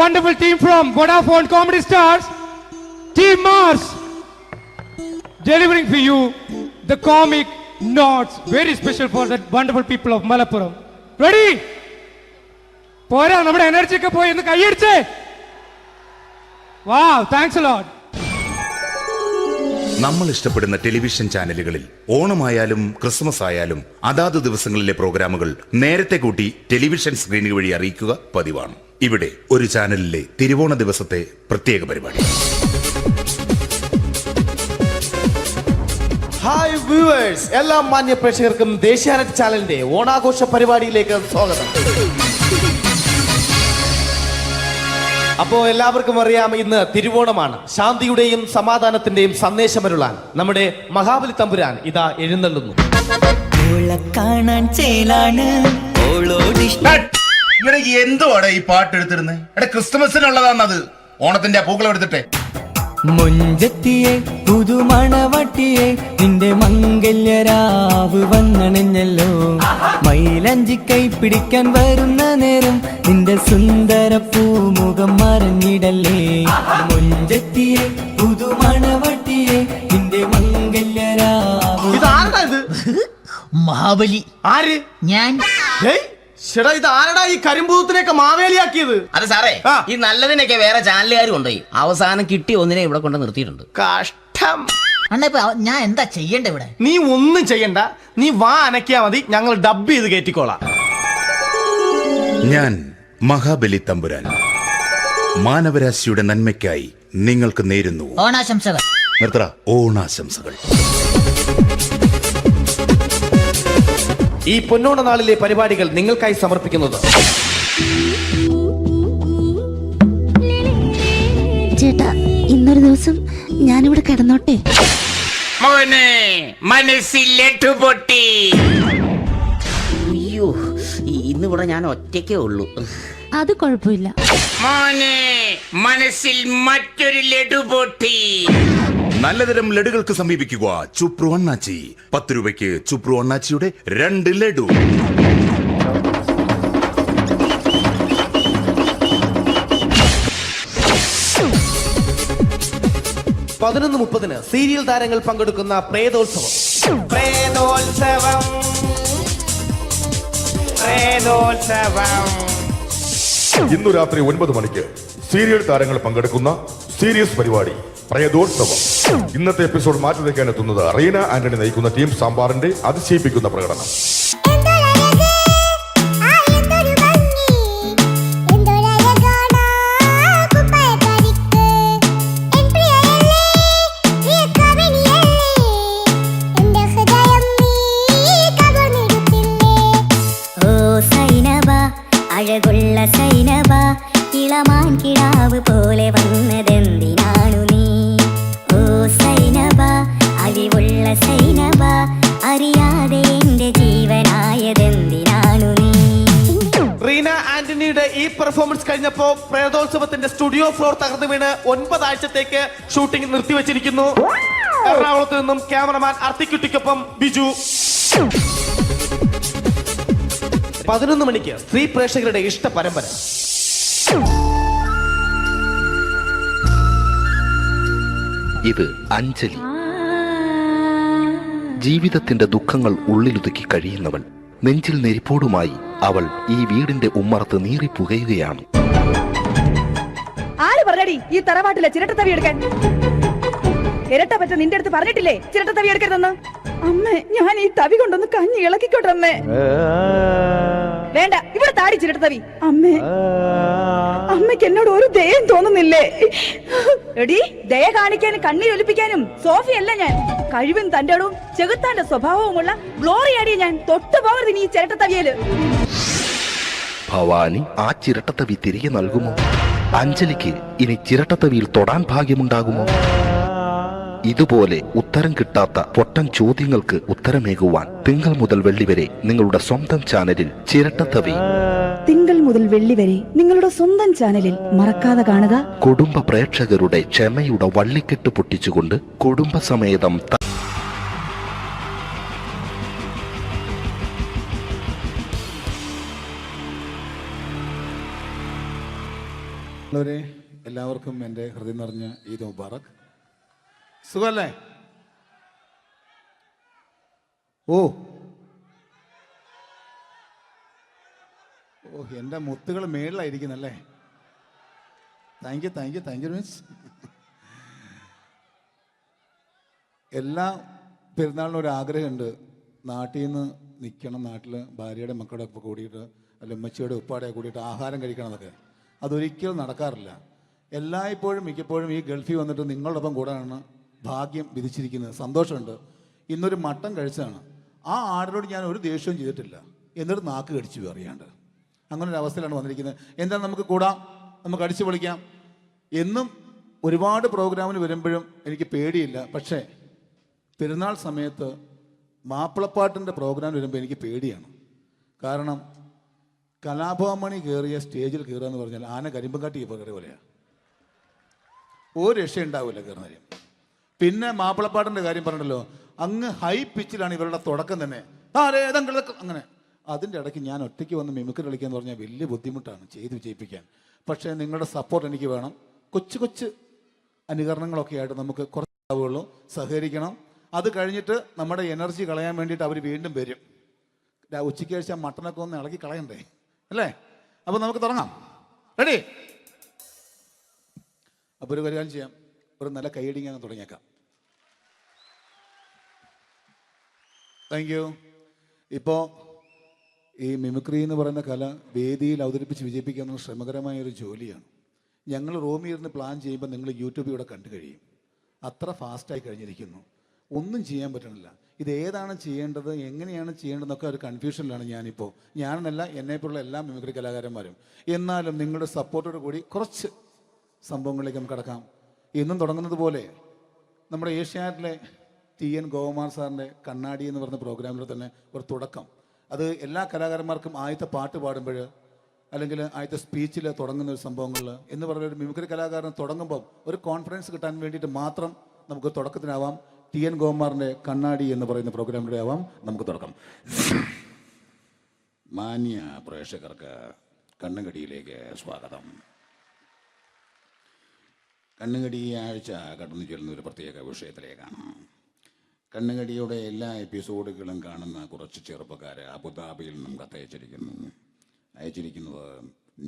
wonderful team from Vodafone Comedy Stars, Team Mars, delivering for you the comic notes, very special for the wonderful people of Malappuram. Ready? പോരാ, നമ്മുടെ energy ഒക്കെ പോയി ഒന്ന് കൈയടിച്ചേ. Wow, thanks a lot. നമ്മൾ ഇഷ്ടപ്പെടുന്ന television ചാനലുകളിൽ ഓണമായാലും Christmas ആയാലും അതാത് ദിവസങ്ങളിലെ പ്രോഗ്രാമുകൾ നേരത്തെ കൂട്ടി ടെലിവിഷൻ സ്ക്രീനുകൾ വഴി അറിയിക്കുക പതിവാണ്. ഇവിടെ ഒരു ചാനലിലെ തിരുവോണ ദിവസത്തെ പ്രത്യേക പരിപാടി. ഹായ് വ്യൂവേഴ്സ്, എല്ലാ മാന്യ പ്രേക്ഷകർക്കും ദേശീയാനെറ്റ് ചാനലിന്റെ ഓണാഘോഷ പരിപാടിയിലേക്ക് സ്വാഗതം. അപ്പോൾ എല്ലാവർക്കും അറിയാം, ഇന്ന് തിരുവോണമാണ്. ശാന്തിയുടെയും സമാധാനത്തിന്റെയും സന്ദേശമരുളാൻ നമ്മുടെ മഹാബലി തമ്പുരാൻ ഇതാ എഴുന്നള്ളുന്നു. എന്തുവാടെ ഈ പാട്ട് എടുത്തിരുന്നത്? ക്രിസ്മസിനുള്ളതാണത്. ഓണത്തിന്റെ പൂക്കളം എടുത്തിട്ടെ. മുഞ്ചത്തിയെ പുതുമണവട്ടിയെ നിന്റെ മംഗല്യരാവ് വന്നണഞ്ഞല്ലോ. മൈലഞ്ചി കൈ പിടിക്കാൻ വരുന്ന നേരം നിന്റെ സുന്ദര പൂമുഖം മറഞ്ഞിടല്ലേ. മുഞ്ചത്തിയെ പുതുമണവട്ടിയെ നിന്റെ മംഗല്യരാവ്. ഇതാരടാ ഇത്? മഹാബലി. ആര്? ഞാൻ. ചേട്ടാ, ഇത് ആരടാ ഈ കരിമ്പൂത്തിനെയൊക്കെ മാവേലിയാക്കിയത്? അതെ സാറേ, ഈ നല്ലതിനൊക്കെ വേറെ ചാനലുകാരും കൊണ്ടുപോയി അവസാനം കിട്ടി ഒന്നിനെ ഇവിടെ കൊണ്ട് നിർത്തിയിട്ടുണ്ട്. കഷ്ടം. അണ്ണ ഇപ്പൊ ഞാൻ എന്താ ചെയ്യണ്ട ഇവിടെ? നീ ഒന്നും ചെയ്യണ്ട, നീ വാ അനക്കിയാ മതി, ഞങ്ങൾ ഡബ് ചെയ്ത് കയറ്റിക്കോളാം. ഞാൻ മഹാബലി തമ്പുരാൻ മാനവരാശിയുടെ നന്മയ്ക്കായി നിങ്ങൾക്ക് നേരുന്നു ഓണാശംസകൾ. നിർത്തറ ഓണാശംസകൾ. ഈ പൊന്നോണ നാളിലെ പരിപാടികൾ നിങ്ങൾക്കായി സമർപ്പിക്കുന്നത് ചേട്ടാ, ഇന്നൊരു ദിവസം ഞാനിവിടെ കിടന്നോട്ടെ. മോനെ മനസ്സിലെട്ടു പൊട്ടി. അയ്യോ, ഇന്നിവിടെ ഞാൻ ഒറ്റയ്ക്കേ ഉള്ളൂ. അത് കുഴപ്പമില്ല. മോനെ മനസ്സിൽ മറ്റൊരു ലഡു പൊട്ടി. നല്ലതരം ലഡുകൾക്ക് സമീപിക്കുക ചുപ്രു അണ്ണാച്ചി. 10 രൂപയ്ക്ക് ചുപ്രു അണ്ണാച്ചിയുടെ 2 ലഡു. പതിനൊന്ന് 30 സീരിയൽ താരങ്ങൾ പങ്കെടുക്കുന്ന പ്രേതോത്സവം. ഇന്നു രാത്രി 9 മണിക്ക് സീരിയൽ താരങ്ങൾ പങ്കെടുക്കുന്ന സീരിയസ് പരിപാടി പ്രേതോത്സവം. ഇന്നത്തെ എപ്പിസോഡ് മാറ്റി വയ്ക്കാൻ എത്തുന്നത് റീന ആന്റണി നയിക്കുന്ന ടീം സാമ്പാറിന്റെ അതിശയിപ്പിക്കുന്ന പ്രകടനം. അഴകുള്ള സൈനബ, ഇളമാൻ കിടാവ് പോലെ വന്നതെന്തിനാണു നീ? ഓ സൈനബ, അഴിവുള്ള സൈനബ, അറിയാതെ എന്റെ ജീവനായതെന്തിനാണു നീ? റീന ആന്റണിയുടെ ഈ പെർഫോമൻസ് കഴിഞ്ഞപ്പോ പ്രേതോത്സവത്തിന്റെ സ്റ്റുഡിയോ ഫ്ലോർ തകർന്നു വീണ് 9 ആഴ്ചത്തേക്ക് ഷൂട്ടിംഗ് നിർത്തിവെച്ചിരിക്കുന്നു. എറണാകുളത്ത് നിന്നും ക്യാമറമാൻ അർത്തിക്കുട്ടിക്കൊപ്പം ബിജു. 11 മണിക്ക് സ്ത്രീ പ്രേക്ഷകരുടെ ഇഷ്ട പരമ്പര. ഇത് അഞ്ജലി. ജീവിതത്തിന്റെ ദുഃഖങ്ങൾ ഉള്ളിലൊതുക്കി കഴിയുന്നവൾ. നെഞ്ചിൽ നെരിപ്പോടുമായി അവൾ ഈ വീടിന്റെ ഉമ്മറത്ത് നീറി പുകയുകയാണ്. ആര് പറഞ്ഞടി ഈ തറവാട്ടിലെ ചിരട്ടത്തവി എടുക്കാൻ? ഇരട്ട പറ്റ നിന്റെ അടുത്ത് പറഞ്ഞിട്ടില്ലേ ചിരട്ടത്തവി എടുക്കരുതെന്ന്? അമ്മേ, ഞാൻ ഈ തവി കൊണ്ടൊന്ന് കഞ്ഞി ഇളക്കിക്കോട്ടെ അമ്മേ. വേണ്ട, ഇവിടെ താടി ചിരട്ടത്തവി. അമ്മേ, അമ്മയ്ക്ക് എന്നോട് ഒരു ദയം തോന്നുന്നില്ലേ? എടി, ദയ കാണിക്കാനും കണ്ണീരൊലിപ്പിക്കാനും സോഫിയല്ല ഞാൻ. കഴിവും തന്റെടും ചെകുത്താന്റെ സ്വഭാവവുമുള്ള ഗ്ലോറിയാടിയ ഞാൻ. തൊട്ടു പോകരുത് നീ ചിരട്ടത്തവിയല്. ഭവാനി ആ ചിരട്ടത്തവി തിരികെ നൽകുമോ? അഞ്ജലിക്ക് ഇനി ചിരട്ടത്തവിയിൽ തൊടാൻ ഭാഗ്യമുണ്ടാകുമോ? ഇതുപോലെ ഉത്തരം കിട്ടാത്ത പൊട്ടൻ ചോദ്യങ്ങൾക്ക് ഉത്തരമേകുവാൻ തിങ്കൾ മുതൽ വെള്ളി വരെ നിങ്ങളുടെ സ്വന്തം ചാനലിൽ ചിരട്ടത്തവി. തിങ്കൾ മുതൽ വെള്ളി വരെ നിങ്ങളുടെ സ്വന്തം ചാനലിൽ മറക്കാതെ കാണുക. കുടുംബ പ്രേക്ഷകരുടെ ക്ഷമയുടെ വള്ളിക്കെട്ട് പൊട്ടിച്ചുകൊണ്ട് കുടുംബസമേതം പ്രിയമുള്ളവരെ, എല്ലാവർക്കും എൻ്റെ ഹൃദയം നിറഞ്ഞ ഈദ് മുബാറക്. സുഖമല്ലേ? ഓ ഓ എൻ്റെ മുത്തുകൾ മേളിലായിരിക്കുന്നല്ലേ. Thank you miss. എല്ലാ പെരുന്നാളിനും ഒരു ആഗ്രഹമുണ്ട്, നാട്ടിൽ നിന്ന് നിൽക്കണം, നാട്ടിൽ ഭാര്യയുടെ മക്കളുടെ ഒപ്പം കൂടിയിട്ട് അല്ല ഉമ്മച്ചിയുടെ ഉപ്പാടെ കൂടിയിട്ട് ആഹാരം കഴിക്കണം എന്നൊക്കെ. അതൊരിക്കലും നടക്കാറില്ല. എല്ലായ്പ്പോഴും മിക്കപ്പോഴും ഈ ഗൾഫിൽ വന്നിട്ട് നിങ്ങളോടൊപ്പം കൂടാനാണ് ഭാഗ്യം വിധിച്ചിരിക്കുന്നത്. സന്തോഷമുണ്ട്. ഇന്നൊരു മട്ടൻ കഴിച്ചതാണ്. ആ ആടിനോട് ഞാൻ ഒരു ദേഷ്യവും ചെയ്തിട്ടില്ല, എന്നിട്ട് നാക്ക് കടിച്ചു അറിയാണ്ട്. അങ്ങനെ ഒരു അവസ്ഥയിലാണ് വന്നിരിക്കുന്നത്. എന്താ, നമുക്ക് കൂടാം, നമുക്ക് അടിച്ചു പൊളിക്കാം. എന്നും ഒരുപാട് പ്രോഗ്രാമിന് വരുമ്പോഴും എനിക്ക് പേടിയില്ല. പക്ഷേ പെരുന്നാൾ സമയത്ത് മാപ്പിളപ്പാട്ടിൻ്റെ പ്രോഗ്രാം വരുമ്പോൾ എനിക്ക് പേടിയാണ്. കാരണം കലാഭവമണി കയറിയ സ്റ്റേജിൽ കയറുക എന്ന് പറഞ്ഞാൽ ആന കരിമ്പം കാട്ടി കയറിയ പോലെയാണ്. ഒരു രക്ഷയുണ്ടാവില്ല കയറുന്ന കാര്യം. പിന്നെ മാപ്പിളപ്പാട്ടിൻ്റെ കാര്യം പറഞ്ഞല്ലോ, അങ്ങ് ഹൈ പിച്ചിലാണ് ഇവരുടെ തുടക്കം തന്നെ. അങ്ങനെ അതിൻ്റെ ഇടയ്ക്ക് ഞാൻ ഒറ്റയ്ക്ക് വന്ന് മിമിക്രി കളിക്കുക എന്ന് പറഞ്ഞാൽ വലിയ ബുദ്ധിമുട്ടാണ് ചെയ്ത് വിജയിപ്പിക്കാൻ. പക്ഷേ നിങ്ങളുടെ സപ്പോർട്ട് എനിക്ക് വേണം. കൊച്ചു കൊച്ചു അനുകരണങ്ങളൊക്കെ ആയിട്ട് നമുക്ക് കുറച്ചാവുള്ളൂ. സഹകരിക്കണം. അത് കഴിഞ്ഞിട്ട് നമ്മുടെ എനർജി കളയാൻ വേണ്ടിയിട്ട് അവർ വീണ്ടും വരും. ഉച്ചയ്ക്ക് കഴിച്ചാൽ മട്ടനൊക്കെ ഒന്ന് ഇളക്കി കളയണ്ടേ അല്ലേ? അപ്പോൾ നമുക്ക് തുടങ്ങാം. റെഡി? അപ്പോൾ ഒരു കാര്യം ചെയ്യാം, ഒരു നല്ല കൈയടിങ്ങ തുടങ്ങിയേക്കാം. Thank you. ഇപ്പോൾ ഈ മിമിക്രി എന്ന് പറയുന്ന കല വേദിയിൽ അവതരിപ്പിച്ച് വിജയിപ്പിക്കുന്ന ശ്രമകരമായൊരു ജോലിയാണ്. ഞങ്ങൾ റൂമിൽ ഇരുന്ന് പ്ലാൻ ചെയ്യുമ്പോൾ നിങ്ങൾ യൂട്യൂബിൽ ഇവിടെ കണ്ടു കഴിയും. അത്ര ഫാസ്റ്റായി കഴിഞ്ഞിരിക്കുന്നു. ഒന്നും ചെയ്യാൻ പറ്റണില്ല. ഇത് ഏതാണ് ചെയ്യേണ്ടത്, എങ്ങനെയാണ് ചെയ്യേണ്ടതെന്നൊക്കെ ഒരു കൺഫ്യൂഷനിലാണ് ഞാനിപ്പോൾ. ഞാനെന്നല്ല, എന്നെപ്പോലുള്ള എല്ലാ മിമിക്രി കലാകാരന്മാരും. എന്നാലും നിങ്ങളുടെ സപ്പോർട്ടോട് കൂടി കുറച്ച് സംഭവങ്ങളിലേക്ക് നമുക്ക് കടക്കാം. ഇന്നും തുടങ്ങുന്നത് പോലെ നമ്മുടെ ഏഷ്യാനെറ്റിലെ TN ഗോപകുമാർ സാറിൻ്റെ കണ്ണാടി എന്ന് പറഞ്ഞ പ്രോഗ്രാമിൽ തന്നെ ഒരു തുടക്കം. അത് എല്ലാ കലാകാരന്മാർക്കും ആദ്യത്തെ പാട്ട് പാടുമ്പോൾ അല്ലെങ്കിൽ ആദ്യത്തെ സ്പീച്ചിൽ തുടങ്ങുന്ന ഒരു സംഭവങ്ങളിൽ എന്ന് പറഞ്ഞ ഒരു മിമിക്രി കലാകാരൻ തുടങ്ങുമ്പം ഒരു കോൺഫിഡൻസ് കിട്ടാൻ വേണ്ടിയിട്ട് മാത്രം നമുക്ക് തുടക്കത്തിനാവാം. TN ഗോപകുമാറിൻ്റെ കണ്ണാടി എന്ന് പറയുന്ന പ്രോഗ്രാമിലൂടെ ആവാം നമുക്ക് തുടക്കം. മാന്യ പ്രേക്ഷകർക്ക് കണ്ണുകടിയിലേക്ക് സ്വാഗതം. കണ്ണുകടി ആഴ്ച കടന്നു ചെല്ലുന്ന ഒരു പ്രത്യേക വിഷയത്തിലേക്കാണ്. കണ്ണുകടിയുടെ എല്ലാ എപ്പിസോഡുകളും കാണുന്ന കുറച്ച് ചെറുപ്പക്കാരെ അബുദാബിയിൽ നിന്നും അയച്ചിരിക്കുന്നത്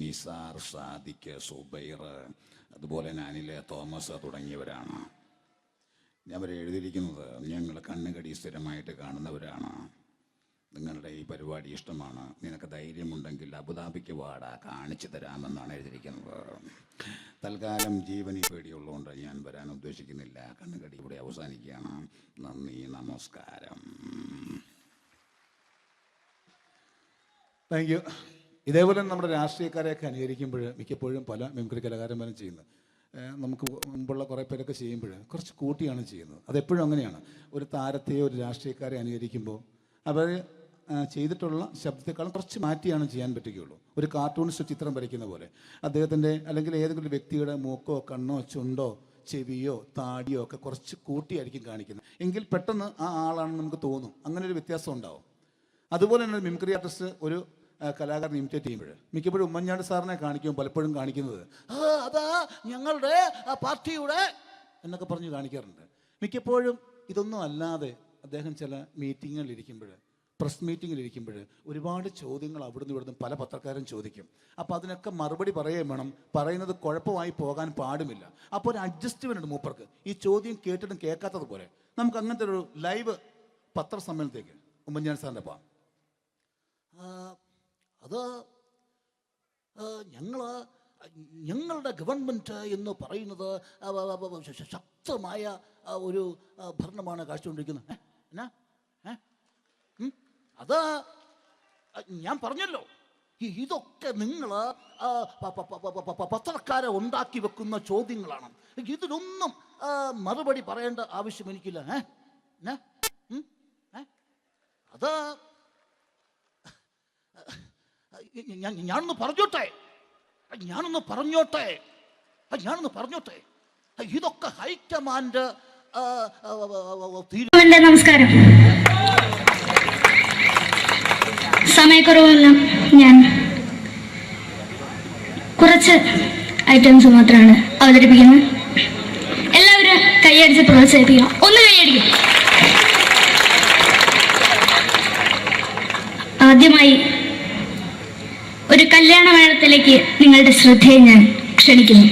നിസാർ, സാദിഖ്, സുബൈർ, അതുപോലെ അനിൽ, തോമസ് തുടങ്ങിയവരാണ്. അവർ എഴുതിയിരിക്കുന്നത്, ഞങ്ങൾ കണ്ണുകടി സ്ഥിരമായിട്ട് കാണുന്നവരാണ്. നിങ്ങളുടെ ഈ പരിപാടി ഇഷ്ടമാണ്, നിനക്ക് ധൈര്യമുണ്ടെങ്കിൽ അബുദാബിക്ക് വാടാ, കാണിച്ചു തരാമെന്നാണ് എഴുതിയിരിക്കുന്നത്. തൽക്കാലം ജീവനി പേടിയുള്ളതുകൊണ്ട് ഞാൻ വരാൻ ഉദ്ദേശിക്കുന്നില്ല. കണ്ണുകടി ഇവിടെ അവസാനിക്കുകയാണ്. നന്ദി, നമസ്കാരം. Thank you. ഇതേപോലെ നമ്മുടെ രാഷ്ട്രീയക്കാരെയൊക്കെ അനുകരിക്കുമ്പോൾ മിക്കപ്പോഴും പല മിമിക്രി കലാകാരന്മാരും ചെയ്യുന്നത്, നമുക്ക് മുമ്പുള്ള കുറേ പേരൊക്കെ ചെയ്യുമ്പോൾ കുറച്ച് കൂട്ടിയാണ് ചെയ്യുന്നത്. അതെപ്പോഴും അങ്ങനെയാണ്. ഒരു താരത്തെയോ ഒരു രാഷ്ട്രീയക്കാരെ അനുകരിക്കുമ്പോൾ അവർ ചെയ്തിട്ടുള്ള ശബ്ദത്തെക്കാളും കുറച്ച് മാറ്റിയാണ് ചെയ്യാൻ പറ്റുകയുള്ളൂ. ഒരു കാർട്ടൂണിസ്റ്റ് ചിത്രം വരയ്ക്കുന്ന പോലെ അദ്ദേഹത്തിൻ്റെ അല്ലെങ്കിൽ ഏതെങ്കിലും വ്യക്തിയുടെ മൂക്കോ കണ്ണോ ചുണ്ടോ ചെവിയോ താടിയോ ഒക്കെ കുറച്ച് കൂട്ടിയായിരിക്കും കാണിക്കുന്നത്. എങ്കിൽ പെട്ടെന്ന് ആ ആളാണെന്ന് നമുക്ക് തോന്നും. അങ്ങനെ ഒരു വ്യത്യാസം ഉണ്ടാവും. അതുപോലെ തന്നെ മിമിക്രി ആർട്ടിസ്റ്റ് ഒരു കലാകാരൻ ഇമിറ്റേറ്റ് ചെയ്യുമ്പോൾ മിക്കപ്പോഴും ഉമ്മൻചാണ്ടി സാറിനെ കാണിക്കുമ്പോൾ പലപ്പോഴും കാണിക്കുന്നത് അതാ ഞങ്ങളുടെ പാർട്ടിയുടെ എന്നൊക്കെ പറഞ്ഞ് കാണിക്കാറുണ്ട്. മിക്കപ്പോഴും ഇതൊന്നും അല്ലാതെ അദ്ദേഹം ചില മീറ്റിങ്ങുകളിലിരിക്കുമ്പോൾ, പ്രസ് മീറ്റിങ്ങിലിരിക്കുമ്പോൾ ഒരുപാട് ചോദ്യങ്ങൾ അവിടുന്ന് ഇവിടുന്ന് പല പത്രക്കാരും ചോദിക്കും. അപ്പോൾ അതിനൊക്കെ മറുപടി പറയുകയും വേണം. പറയുന്നത് കുഴപ്പമായി പോകാൻ പാടുമില്ല. അപ്പോൾ ഒരു അഡ്ജസ്റ്റ്മെൻറ്റ് മൂപ്പർക്ക്. ഈ ചോദ്യം കേട്ടിട്ടും കേൾക്കാത്തതുപോലെ നമുക്ക് അങ്ങനത്തെ ഒരു ലൈവ് പത്രസമ്മേളനത്തേക്ക് ഉമ്മൻചാണ്ടി സാറിൻ്റെ പോകാം. അത് ഞങ്ങളുടെ ഗവൺമെൻറ് എന്ന് പറയുന്നത് ശക്തമായ ഒരു ഭരണമാണ് കാഴ്ചകൊണ്ടിരിക്കുന്നത്. എന്നാ അത് ഞാൻ പറഞ്ഞല്ലോ, ഇതൊക്കെ നിങ്ങൾ പത്രക്കാരെ ഉണ്ടാക്കി വെക്കുന്ന ചോദ്യങ്ങളാണ്. ഇതിനൊന്നും മറുപടി പറയേണ്ട ആവശ്യം എനിക്കില്ല. അത് ഞാനൊന്ന് പറഞ്ഞോട്ടെ. ഇതൊക്കെ ഹൈക്കമാൻഡ്. നമസ്കാരം. സമയക്കുറവെല്ലാം ഞാൻ കുറച്ച് ഐറ്റംസ് മാത്രമാണ് അവതരിപ്പിക്കുന്നത്. എല്ലാവരും കൈയടിച്ച് പ്രോത്സാഹിപ്പിക്കണം. ഒന്ന് കൈയടിക്കും. ആദ്യമായി ഒരു കല്യാണ മേളത്തിലേക്ക് നിങ്ങളുടെ ശ്രദ്ധയെ ഞാൻ ക്ഷണിക്കുന്നു.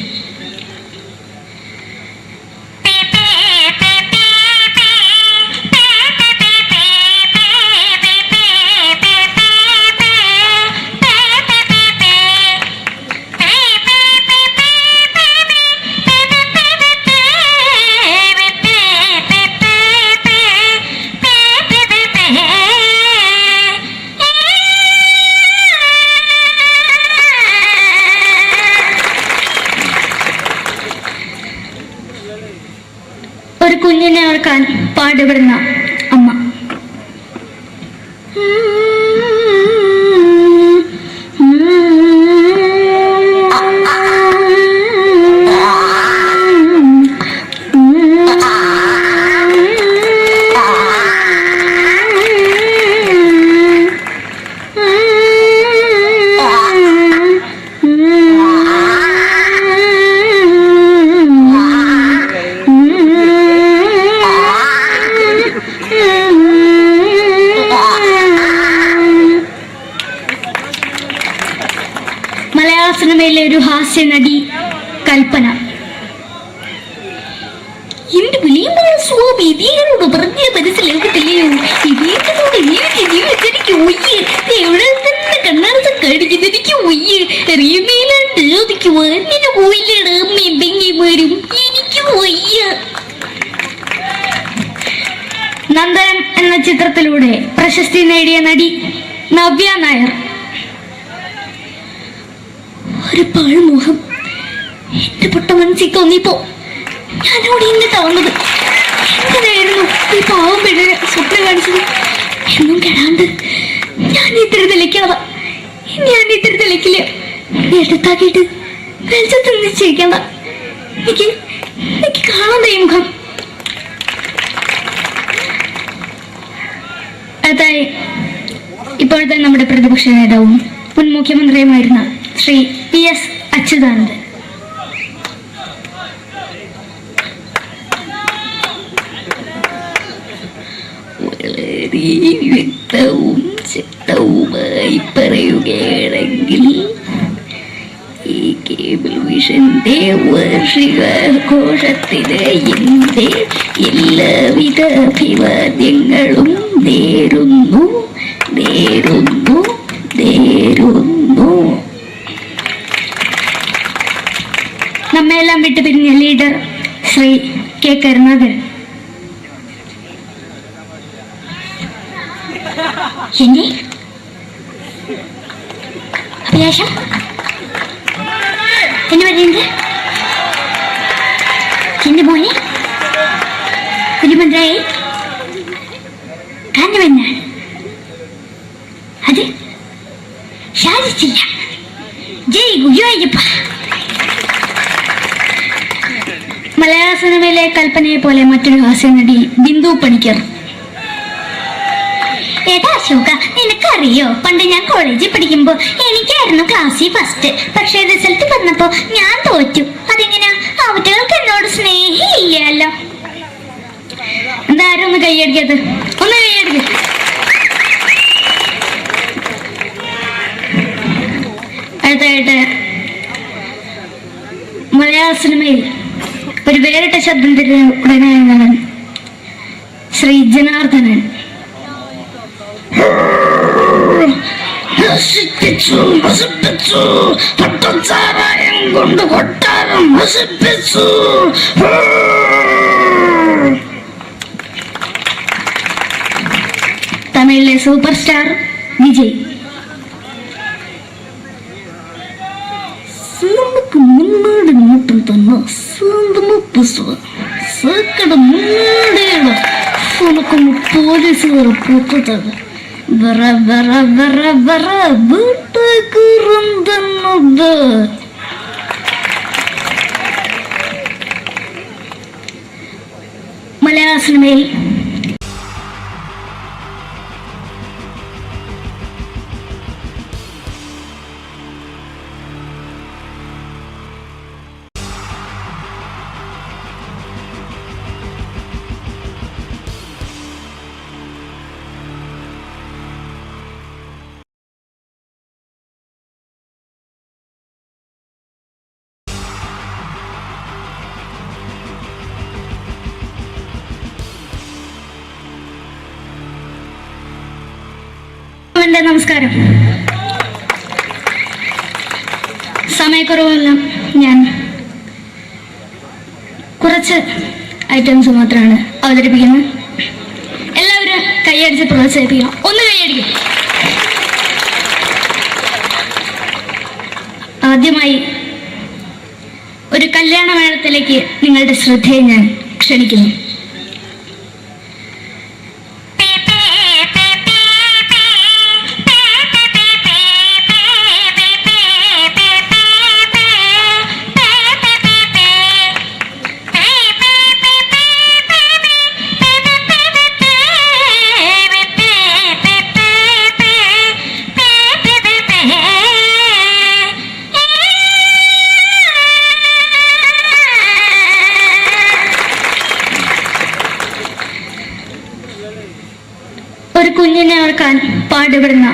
ഒരു കുഞ്ഞിനെ ഓർക്കാൻ പാടുപെടുന്ന അമ്മ. മലയാള സിനിമയിലെ ഒരു ഹാസ്യ നടി കൽപ്പന. എന്റെ വിളിയമായ സ്വാമി ഇതിനോട് പറഞ്ഞ മനസ്സിലാക്കത്തില്ലയോ? ഇതിനോട് എനിക്ക് ജീവിച്ചെനിക്ക് ഒയ്യ്, എവിടെ തന്നെ കണ്ണാർച്ച കടിക്കുന്നത് എനിക്ക് ഒയ്യ്, റീമയിലാണ്ട് എനിക്ക് വന്നിന് പോയില്ലേടാ അമ്മയും പെങ്ങന്മാരും, എനിക്ക് വയ്യ. നന്ദനം എന്ന ചിത്രത്തിലൂടെ പ്രശസ്തി നേടിയ നടി നവ്യ നായർ. ഒരു പാഴ്മുഖം എന്റെ പൊട്ട മനസ്സിൽ തോന്നിയപ്പോ ഞാനോട് ഇന്നിട്ടാ വന്നത്. എങ്ങനെയായിരുന്നു ഈ പാവം പെണ്ണിനെ സ്വപ്നം കാണിച്ചത്? എന്നും കെടാണ്ട് ഞാൻ ഇത്തിരി തെളിക്കാതെ, ഞാൻ ഇത്തിരി തെളിക്കില്ല. എടുത്താക്കിയിട്ട് വെളിച്ചത്തിൽ നിശ്ചയിക്കണ്ട. എനിക്ക് കാണാൻ ഈ മുഖം. അതായി ഇപ്പോഴത്തെ നമ്മുടെ പ്രതിപക്ഷ നേതാവും മുൻ മുഖ്യമന്ത്രിയുമായിരുന്ന ശ്രീ PS അച്യുതാനന്ദൻ. വളരെ വ്യക്തവും ശക്തവുമായി പറയുകയാണെങ്കിൽ ഈ കേബിൾ വിഷന്റെ വാർഷികാഘോഷത്തിന് എന്റെ എല്ലാവിധ അഭിവാദ്യങ്ങളും നേരുന്നു. നമ്മെല്ലാം വിട്ടുപിരിഞ്ഞ ലീഡർ ശ്രീ K. കരുണാകരൻ. എന്റെ അഭിലാഷം എന്ന് പറയുന്നത് എന്റെ മോനെ തിരുമന്ത്രായി കാണുമെന്നാണ്. അത് സാധിച്ചില്ല. ജയ് ഗുരുവായൂരപ്പ. മലയാള സിനിമയിലെ കൽപ്പനയെ പോലെ മറ്റൊരു ഹാസ്യ നടി ബിന്ദു പണിക്കർ. ഏട്ടാ അശോക, നിനക്കറിയോ, പണ്ട് ഞാൻ കോളേജിൽ പഠിക്കുമ്പോ എനിക്കായിരുന്നു ക്ലാസ്സിൽ ഫസ്റ്റ്. പക്ഷെ റിസൾട്ട് വന്നപ്പോ ഞാൻ തോറ്റു. അതെങ്ങനെയാ? അവറ്റകൾക്ക് എന്നോട് സ്നേഹമില്ലല്ലോ. എന്താരും ഒന്ന് കൈയടിക്കത്? ഒന്ന് കൈയടിക്ക. അടുത്തായിട്ട് മലയാള സിനിമയിൽ ഒരു വേറിട്ട ശബ്ദത്തിന്റെ ഉടനാണ് ശ്രീ ജനാർദ്ദനൻ. കൊണ്ട് കൊട്ടാരം നശിപ്പിച്ചു. തമിഴിലെ സൂപ്പർ സ്റ്റാർ വിജയ്. നമുക്ക് മുന്നോട് നോട്ടം തന്നെ സ്വന്തമോ പുസ്തകം സക്കട മുന്നോടിയുടെ ഉനക്കൊന്ന് പോലീസുകാർ പൊട്ടത് വറ വറ വറ വറ വീട്ടുകുറുന്നത്. മലയാള സിനിമയിൽ എൻ്റെ നമസ്കാരം. സമയക്കുറവെല്ലാം ഞാൻ കുറച്ച് ഐറ്റംസ് മാത്രമാണ് അവതരിപ്പിക്കുന്നത്. എല്ലാവരും കൈയടിച്ച് പ്രോത്സാഹിപ്പിക്കണം. ഒന്ന് കൈയടിക്കും. ആദ്യമായി ഒരു കല്യാണമേളത്തിലേക്ക് നിങ്ങളുടെ ശ്രദ്ധയെ ഞാൻ ക്ഷണിക്കുന്നു. ഒരു കുഞ്ഞിനെ ഓർക്കാൻ പാടുപെടുന്ന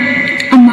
അമ്മ.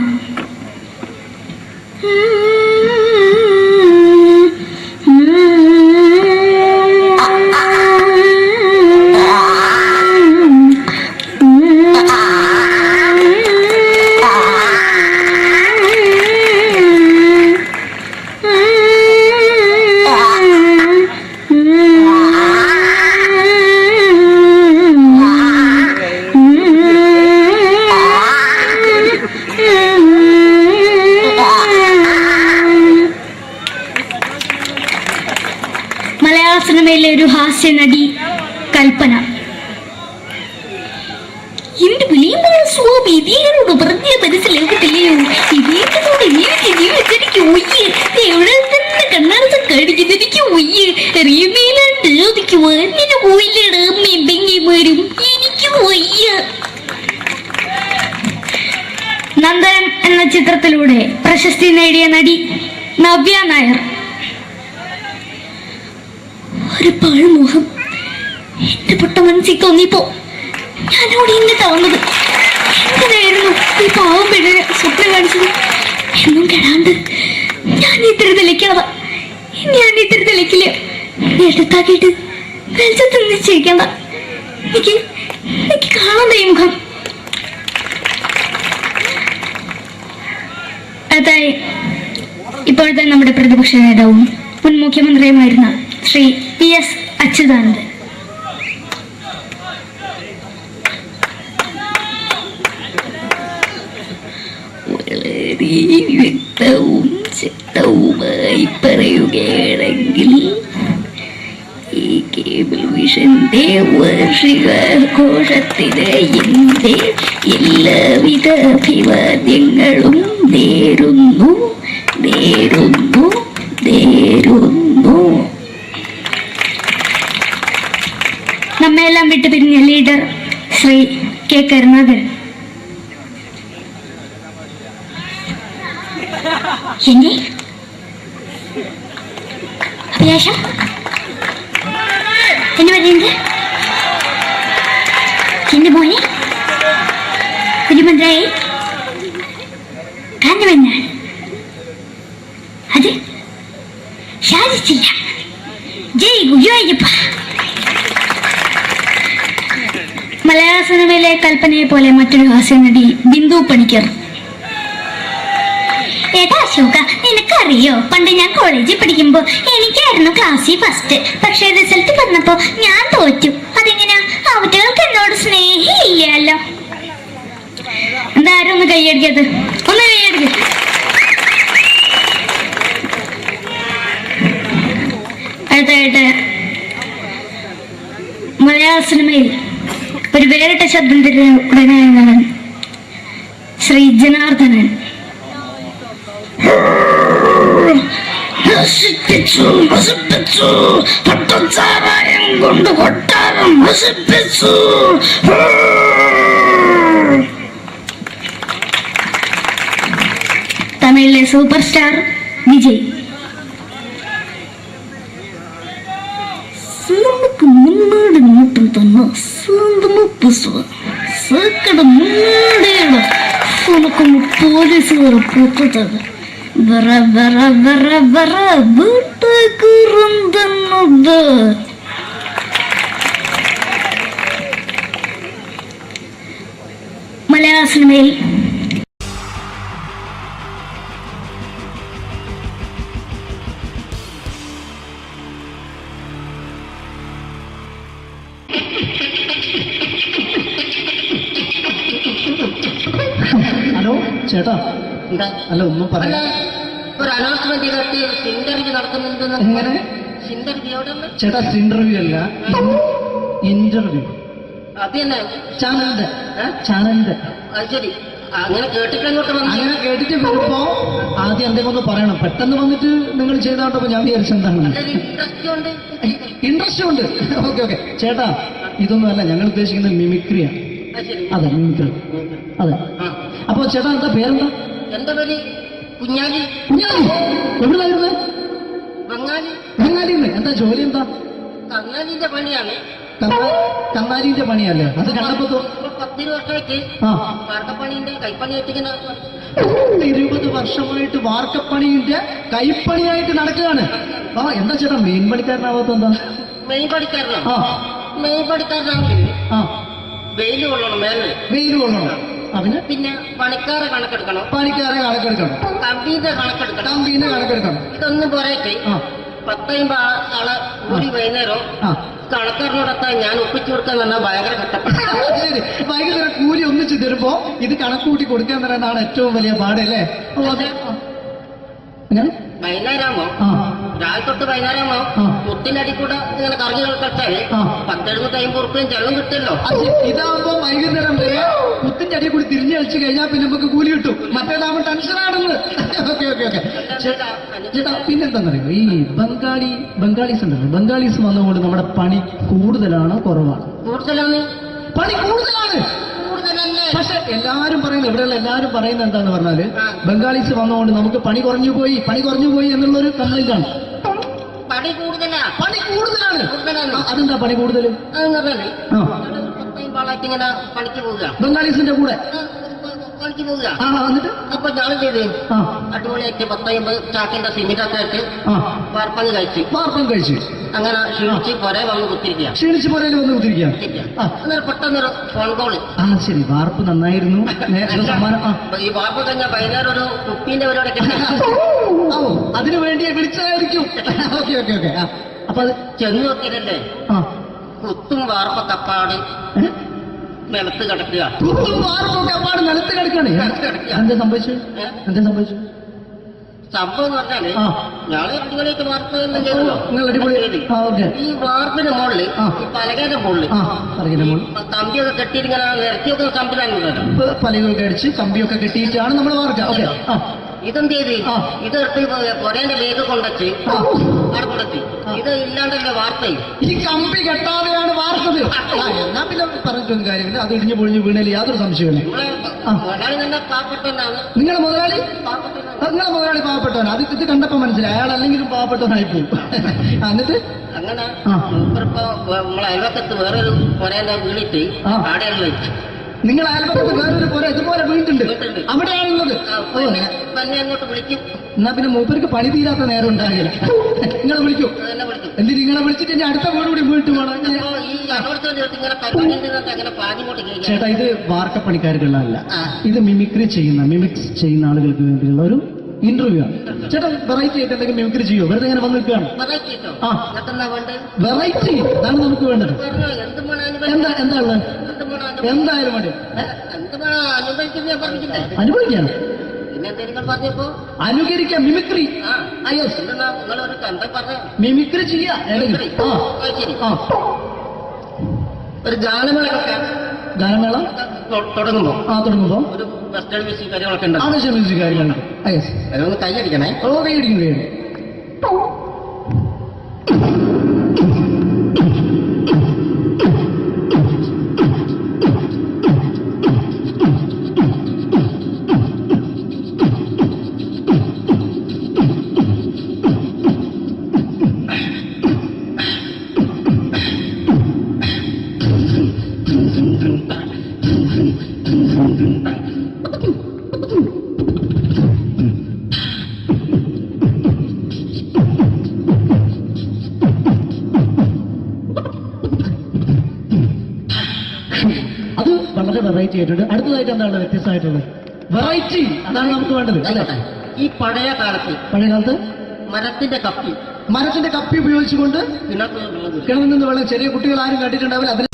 മലയാള സിനിമയിലെ ഒരു ഹാസ്യ നടി കൽപ്പന. എന്റെ വിളിയുമ്പോൾ സ്വാമി ഇതിനോട് പറഞ്ഞ മനസ്സിലാകത്തില്ലയോ? ഇതിനോട് ജീവിതത്തിലേക്ക് ഒയ്യ് എവിടെ തന്നെ കണ്ണാടത്ത് കടിക്കുന്നതിക്ക് ഒയ്യ് അറിയുന്നതിലാണ്ട് അതിക്ക് വന്നിന് പോയില്ലേടാ മെമ്പെങ്കിമാരും എനിക്ക് ഒയ്യ. നന്ദനം എന്ന ചിത്രത്തിലൂടെ പ്രശസ്തി നേടിയ നടി നവ്യ നായർ. ഒരു പാഴ്മോഹം എന്റെ പൊട്ട മനസ്സിൽ തോന്നിയപ്പോ ഞാനവിടെ ഇന്നിട്ടാ വന്നത്. എന്തിനായിരുന്നു ഈ പാവം പെണ്ണിന് സ്വപ്നം കാണിച്ചത്? എന്നും കെടാണ്ട് ഞാൻ ഇത്തിരി തെളിക്കാതാ. ഞാൻ ഇത്തിരി തെളിക്കില്ല. എടുത്താക്കിയിട്ട് വെളിച്ചത്ത് നിശ്ചയിക്കണ്ട. എനിക്ക് കാണാൻ ഈ മുഖം. അതായി ഇപ്പോഴത്തെ നമ്മുടെ പ്രതിപക്ഷ നേതാവും മുൻ മുഖ്യമന്ത്രിയുമായിരുന്ന ശ്രീ PS അച്യുതാനന്ദൻ. വളരെ വ്യക്തവും ശക്തവുമായി പറയുകയാണെങ്കിൽ ഈ കേബിൾ വിഷന്റെ വാർഷികാഘോഷത്തിന് എന്റെ എല്ലാവിധ അഭിവാദ്യങ്ങളും നേരുന്നു. നമ്മയെല്ലാം വിട്ടുപിരിഞ്ഞ ലീഡർ ശ്രീ K. കരുണാകരൻ. എന്നെ അഭിലാഷം എന്ന് പറയുന്നത് എന്റെ മോനെ തിരുമന്ത്രായി കാരണമെന്നാണ്. അത് സാധിച്ചില്ല. ജയ് ഗുരുവായൂരപ്പ. മലയാള സിനിമയിലെ കൽപ്പനയെ പോലെ മറ്റൊരു ഹാസ്യ നടി ബിന്ദു പണിക്കർ. ഏട്ടാ അശോക, നിനക്കറിയോ പണ്ട് ഞാൻ കോളേജിൽ പഠിക്കുമ്പോ എനിക്കായിരുന്നു ക്ലാസ്സിൽ ഫസ്റ്റ്. പക്ഷെ റിസൾട്ട് വന്നപ്പോ ഞാൻ തോറ്റു. അതെങ്ങനെയാ? അവറ്റകൾക്ക് എന്നോട് സ്നേഹമില്ലല്ലോ. എന്താരും ഒന്ന് കൈയടിക്കത്? ഒന്ന് കൈയടിക്ക. അടുത്തായിട്ട് മലയാള സിനിമയിൽ ഒരു വേറിട്ട ശബ്ദം ഉടനെയാണ് ശ്രീ ജനാർദ്ദനൻ. പട്ടച്ചാരായം കൊണ്ട് കൊട്ടാരം നശിപ്പിച്ചു. തമിഴിലെ സൂപ്പർ സ്റ്റാർ വിജയ്. നമുക്ക് മുന്നോടി നോട്ടം തന്ന പോലീസുകാർ പൂത്തത് മലയാള സിനിമയിൽ ചേട്ടാ എന്താ അല്ല ഒന്നും അല്ല, പറയാ ഒരു അനൗൺസ്മെന്റ് ചെയ്തിട്ട് ഇന്റർവ്യൂ നടക്കുന്നുണ്ടെന്ന്. എങ്ങനെ ഇന്റർവ്യൂ എവിടെ? ചേട്ടാ ഇന്റർവ്യൂ അല്ല ഇന്റർവ്യൂ അത് തന്നെ ചാനലിന്റെ അത് ശരി. അങ്ങനെ കേട്ടിട്ട് അങ്ങോട്ട് വന്നു. അങ്ങനെ കേട്ടിട്ട് വരുമ്പോ ആദ്യം എന്തെങ്കിലും ഒന്ന് പറയണം. പെട്ടെന്ന് വന്നിട്ട് നിങ്ങൾ ചെയ്താണ്ടപ്പോ ഞാൻ വിചാരിച്ചു എന്താണ് ഇൻട്രസ്റ്റ് ഉണ്ട്. ഇൻട്രസ്റ്റ് ഉണ്ട്. ഓക്കെ ഓക്കെ ചേട്ടാ ഇതൊന്നും അല്ല ഞങ്ങൾ ഉദ്ദേശിക്കുന്നത് മിമിക്രിയാണ്. അത് ശരി. അതെ മിമിക്രി അതെ. അപ്പൊ ചേട്ടാ എന്താ പേരെന്താ? എന്റെ പേര് കുഞ്ഞാലി. കുഞ്ഞാലി എവിടെയായിരുന്നു? ബംഗാളി. ബംഗാളിന്ന്. എന്താ ജോലി എന്താ? കന്നാലിന്റെ പണിയാണ്. കന്നാലിന്റെ പണിയല്ലേ? അത് കണ്ടപ്പോ 10 വർഷമായിട്ട് ആ വാർക്കപ്പണിന്റെ കൈപ്പണിയായിട്ട് ഇങ്ങനെ 20 വർഷമായിട്ട് വാർക്കപ്പണിന്റെ കൈപ്പണിയായിട്ട് നടക്കുകയാണ്. ആ എന്താ ചേട്ടാ മെയിൻ പണിക്കാരനാവാത്ത എന്താ? മെയിൻ പണിക്കാരനോ? ആ മെയിൻ പണിക്കാരനാണെങ്കിൽ ആ വെയിൽ കൊള്ളണം മേലെ. വെയിൽ കൊള്ളണം. അതിന് പിന്നെ പണിക്കാരെ കണക്കെടുക്കണം. പണിക്കാരെ കണക്കെടുക്കണം. കമ്പീന്റെ കണക്കെടുക്കണം. കമ്പീന്റെ കണക്കെടുക്കണം. ഇതൊന്നും പോരായിട്ട് ആ 10-50 ആളെ കൂടി വൈകുന്നേരം ആ കണക്കാരനോടൊത്താൻ ഞാൻ ഒപ്പിച്ചു കൊടുക്കാൻ പറഞ്ഞാൽ ഭയങ്കര കഷ്ടപ്പെട്ടു. ശരി. വൈകുന്നേരം കൂലി ഒന്നിച്ച് തരുമ്പോ ഇത് കണക്കൂട്ടി കൊടുക്കാൻ തരാനാണ് ഏറ്റവും വലിയ പാടല്ലേ? എങ്ങനെ വൈകുന്നേരമാകുമ്പോ ആ രാവിലെ തൊട്ട് വൈകുന്നേരമാകുമ്പോ ആ. മുത്തിന്റെ അടി കൂടെ ഇങ്ങനെ കറങ്ങി കളിച്ചാല് ആ. 10-70 ഉറുപ്പിയും ചെള്ളം കിട്ടുമല്ലോ. ഇതാവുമ്പോ വൈകുന്നേരം വരെ കുത്തിന്റെ അടിയിൽ കൂടി തിരിഞ്ഞു കളിച്ചു കഴിഞ്ഞാൽ പിന്നെ നമുക്ക് കൂലി കിട്ടും. മറ്റേതാവുമ്പോ ടെൻഷനാണെന്ന്. ഓക്കെ ഓക്കെ ഓക്കെ ചേട്ടാ പിന്നെന്താണെന്നറിയോ ഈ ബംഗാളീസ് ഉണ്ടല്ലോ, ബംഗാളീസ് വന്നുകൊണ്ട് നമ്മുടെ പണി കൂടുതലാണ് കുറവാണ്? കൂടുതലാണ്. പണി കൂടുതലാണ്. കൂടുതലല്ലേ? പക്ഷെ എല്ലാരും പറയുന്നത് ഇവിടെയുള്ള എല്ലാരും പറയുന്നത് എന്താന്ന് പറഞ്ഞാല് ബംഗാളീസ് വന്നുകൊണ്ട് നമുക്ക് പണി കുറഞ്ഞു പോയി എന്നുള്ളൊരു കംപ്ലൈന്റ് ആണ്. പണി കൂടുതലാ. പണി കൂടുതലാണ്. കൂടുതലാണ്. അതെന്താ പണി കൂടുതൽ? അതെന്ന് പറഞ്ഞാല് ആ 10-50 ആളായിട്ട് ഇങ്ങനെ പണിക്ക് പോവുക. ബംഗാളീസിന്റെ കൂടെ പണിക്ക് പോവുക. ആ എന്നിട്ട് അപ്പൊ ഞാൻ ചെയ്ത് ആ അടിപൊളിയായിട്ട് 10-50 ചാക്കിന്റെ സിമെന്റ് ഒക്കെ ആയിട്ട് ആ വാർപ്പങ്ങ് കഴിച്ച് വാർപ്പം കഴിച്ചു അങ്ങനെ ക്ഷീണിച്ച് പൊരേ വന്ന് കുത്തിരിക്കുക. ക്ഷീണിച്ച് പോരേല് വന്ന് കുത്തിരിക്കുക. ആ അന്നേരം പെട്ടെന്നൊരു ഫോൺ കോള്. ആ ശരി വാർപ്പ് നന്നായിരുന്നു. സമ്മാനം ആ ഈ വാർപ്പ് കഴിഞ്ഞാൽ വൈകുന്നേരം ഒരു കുപ്പീന്റെ പരിപാടി ഓ അതിനു വേണ്ടി വിളിച്ചതായിരിക്കും. ഓക്കെ ഓക്കെ ഓക്കെ അപ്പൊ അത് ചെന്ന് നോക്കിയതല്ലേ ആ കുത്തും വാർപ്പ തപ്പാട് നിലത്ത് കിടക്കുക. കുത്തും വാർപ്പൊക്കെ അപ്പാട് നിലത്ത് കിടക്കാണ്. എന്താ സംഭവിച്ചു? സംഭവം എന്ന് പറഞ്ഞാല് ആ. ഞങ്ങള് അടിപൊളിയായിട്ട് വാർപ്പ് എല്ലാം ചെയ്തല്ലോ. നിങ്ങൾ അടിപൊളി. ആ ഓക്കെ. ഈ വാർപ്പിന്റെ മുകളില് ആ. ഈ പലകയുടെ മുകളില് ആ പറയുന്ന മോൾ കമ്പിയൊക്കെ കെട്ടിയിട്ട് ഇങ്ങനെ നിരത്തി വെക്കുന്ന സംവിധാനം പലകൊക്കെ അടിച്ച് കമ്പിയൊക്കെ കെട്ടിയിട്ടാണ് നമ്മൾ വാർക്കുക. ഓക്കെ ആ ഇതെന്ത് ചെയ്ത് ആ. ഇതെടുത്ത് പൊരേന്റെ ലേക്ക് കൊണ്ടച്ച് ആ. അവിടെ കൊണ്ടച്ച് ഇത് ഇല്ലാണ്ടല്ലേ വാർത്തയും. ഈ കമ്പി കെട്ടാതെയാണ് വാർത്തത്. ഞാൻ പിന്നെ പറഞ്ഞിട്ടൊന്നും കാര്യമില്ല. അത് ഇടിഞ്ഞു പൊളിഞ്ഞു വീണേൽ യാതൊരു സംശയമില്ല. മുതലാളി തന്നെ പാവപ്പെട്ടവനാണ്. നിങ്ങളെ മുതലാളി പാവപ്പെട്ടവനാണ്. അത് ഇത് കണ്ടപ്പോ മനസ്സിലായി അയാൾ അല്ലെങ്കിലും പാവപ്പെട്ടവനായി പോകും. എന്നിട്ട് അങ്ങനെ ആ. മൂപ്പരിപ്പോ നമ്മളെ അയൽവക്കത്ത് വേറൊരു പൊരേന്റെ വീണിട്ട് ആ. ആടെയാണ് വെച്ചു. നിങ്ങൾ അയൽപക്കത്ത് വേറൊരു പുര ഇതുപോലെ വീട്ടുണ്ട് അവിടെയാണുള്ളത്. തന്നെ അങ്ങോട്ട് വിളിക്കും. എന്നാ പിന്നെ മൂപ്പർക്ക് പണി തീരാത്ത നേരം ഉണ്ടാകില്ല. നിങ്ങളെ വിളിക്കും. തന്നെ വിളിക്കും. എന്തിന് നിങ്ങളെ വിളിച്ചിട്ട് ഇനി അടുത്ത വീട് കൂടി വീട്ടു പോകണം. അപ്പോ ഈ അതോടത്തെ ഇങ്ങനെ പരിപാടി അങ്ങനെ പാഞ്ഞിങ്ങോട്ട് കേൾക്കാം. ചേട്ടാ ഇത് വാർക്കപ്പണിക്കാർക്കുള്ളതല്ല. ആ. ഇത് മിമിക്സ് ചെയ്യുന്ന ആളുകൾക്ക് വേണ്ടിയുള്ള ഒരു ഇന്റർവ്യൂ ആണ്. ചേട്ടാ വെറൈറ്റി ആയിട്ട് എന്തെങ്കിലും മിമിക്രി ചെയ്യോ? വെറുതെ ഇങ്ങനെ വന്ന് നിൽക്കുകയാണ്. വെറൈറ്റി കിട്ടോ? ആ. ഇതൊക്കെന്നാ വേണ്ടത്? വെറൈറ്റി അതാണ് നമുക്ക് വേണ്ടത്. പറഞ്ഞോ, എന്ത് വേണം എന്താ ഉള്ളത്? എന്തായാലും മതി. എന്ത് വേണം അനുഭവിക്കുന്നത് ഞാൻ പറഞ്ഞില്ലേ? അനുഭവിക്കാം. പിന്നെ എന്തെങ്കിലും പറഞ്ഞപ്പോ അനുകരിക്കാം. മിമിക്രി. നിങ്ങളൊരു എന്താ പറഞ്ഞ മിമിക്രി ചെയ്യാ. ശരി. ആ ഒരു ഗാനമേള വെക്കാൻ ഗാനമേള തുടങ്ങുമ്പോ തുടങ്ങുമ്പോ ഒരു വെസ്റ്റേൺ മ്യൂസിക് കാര്യങ്ങളൊക്കെ ഉണ്ട്. ആവശ്യം മ്യൂസിക് കാര്യങ്ങളുണ്ട്. അതൊന്ന് കൈയടിക്കണേ. ഓ കൈയടിക്കും. അത് വളരെ വെറൈറ്റി ആയിട്ടുണ്ട്. അടുത്തതായിട്ട് എന്താണ് വ്യത്യസ്തമായിട്ടുള്ളത്? വെറൈറ്റി അതാണ് നമുക്ക് വേണ്ടത് അല്ലേ? ഈ പഴയ കാലത്ത് മരത്തിന്റെ കപ്പി ഉപയോഗിച്ചുകൊണ്ട് കിണറിൽ നിന്ന് വെള്ളം ചെറിയ കുട്ടികൾ ആരും കണ്ടിട്ടുണ്ടാവില്ല. അതിന്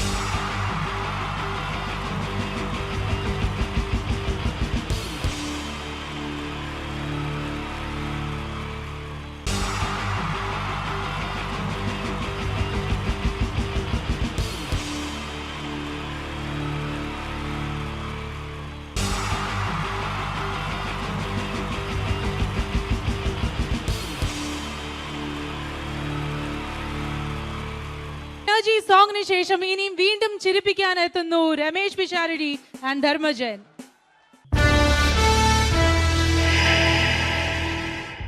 എനർജി സോങ്ങിന് ശേഷം ഇനിയും വീണ്ടും ചിരിപ്പിക്കാൻ എത്തുന്നു രമേശ് പിഷാരടി ആൻഡ് ധർമ്മജൻ.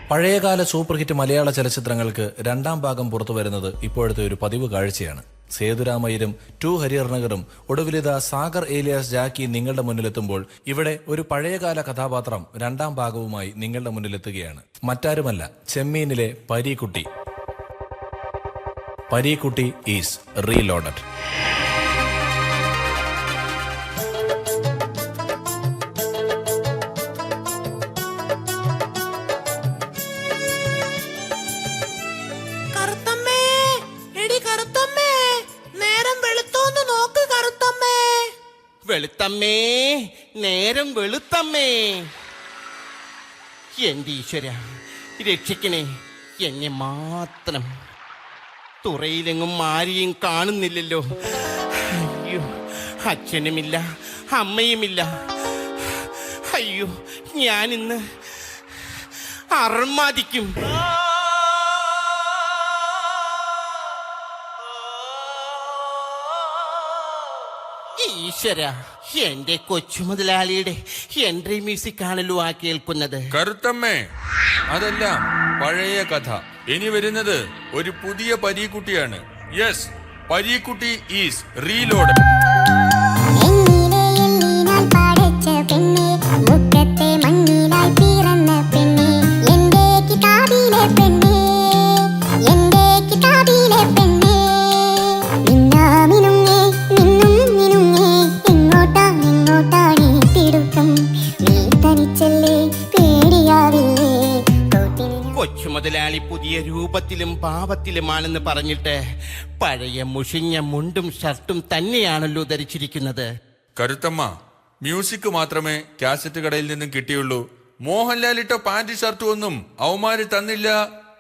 പഴയകാല സൂപ്പർ ഹിറ്റ് മലയാള ചലച്ചിത്രങ്ങൾക്ക് രണ്ടാം ഭാഗം പുറത്തു വരുന്നത് ഇപ്പോഴത്തെ ഒരു പതിവ് കാഴ്ചയാണ്. സേതുരാമയ്യരും ടു ഹരിഹർനഗറും ഒടുവിലിത സാഗർ ഏലിയാസ് ജാക്കി നിങ്ങളുടെ മുന്നിലെത്തുമ്പോൾ ഇവിടെ ഒരു പഴയകാല കഥാപാത്രം രണ്ടാം ഭാഗവുമായി നിങ്ങളുടെ മുന്നിലെത്തുകയാണ്. മറ്റാരുമല്ല, ചെമ്മീനിലെ പരീക്കുട്ടി. Pareekutty is reloaded. വെളുത്തമ്മേ, നേരം വെളുത്തമ്മേ. എന്റെ ഈശ്വര, രക്ഷിക്കണേ എന്നെ മാത്രം. തുറയിലെങ്ങും ആരെയും കാണുന്നില്ലല്ലോ. അയ്യോ, അച്ഛനുമില്ല, അമ്മയുമില്ല. അയ്യോ, ഞാനിന്ന് അർമാദിക്കും. ഈശ്വര, എന്റെ കൊച്ചു മുതലാളിയുടെ എൻട്രി മ്യൂസിക് ആണല്ലോ ആ കേൾക്കുന്നത്. കറുത്തമ്മേ, അതെല്ലാം പഴയ കഥ. ഇനി വരുന്നത് ഒരു പുതിയ പരീക്കുട്ടിയാണ്. Yes, Pareekutty is reload. മുതലാളി പുതിയ രൂപത്തിലും ഭാവത്തിലുമാണെന്ന് പറഞ്ഞിട്ട് പഴയ മുഷിഞ്ഞ മുണ്ടും ഷർട്ടും തന്നെയാണല്ലോ ധരിച്ചിരിക്കുന്നത്. കരുത്തമ്മ, മ്യൂസിക് മാത്രമേ കാസറ്റ് കടയിൽ നിന്നും കിട്ടിയുള്ളൂ. മോഹൻലാൽ ഇട്ട പാന്റ് ഷർട്ടും ഒന്നും അവന്മാര് തന്നില്ല.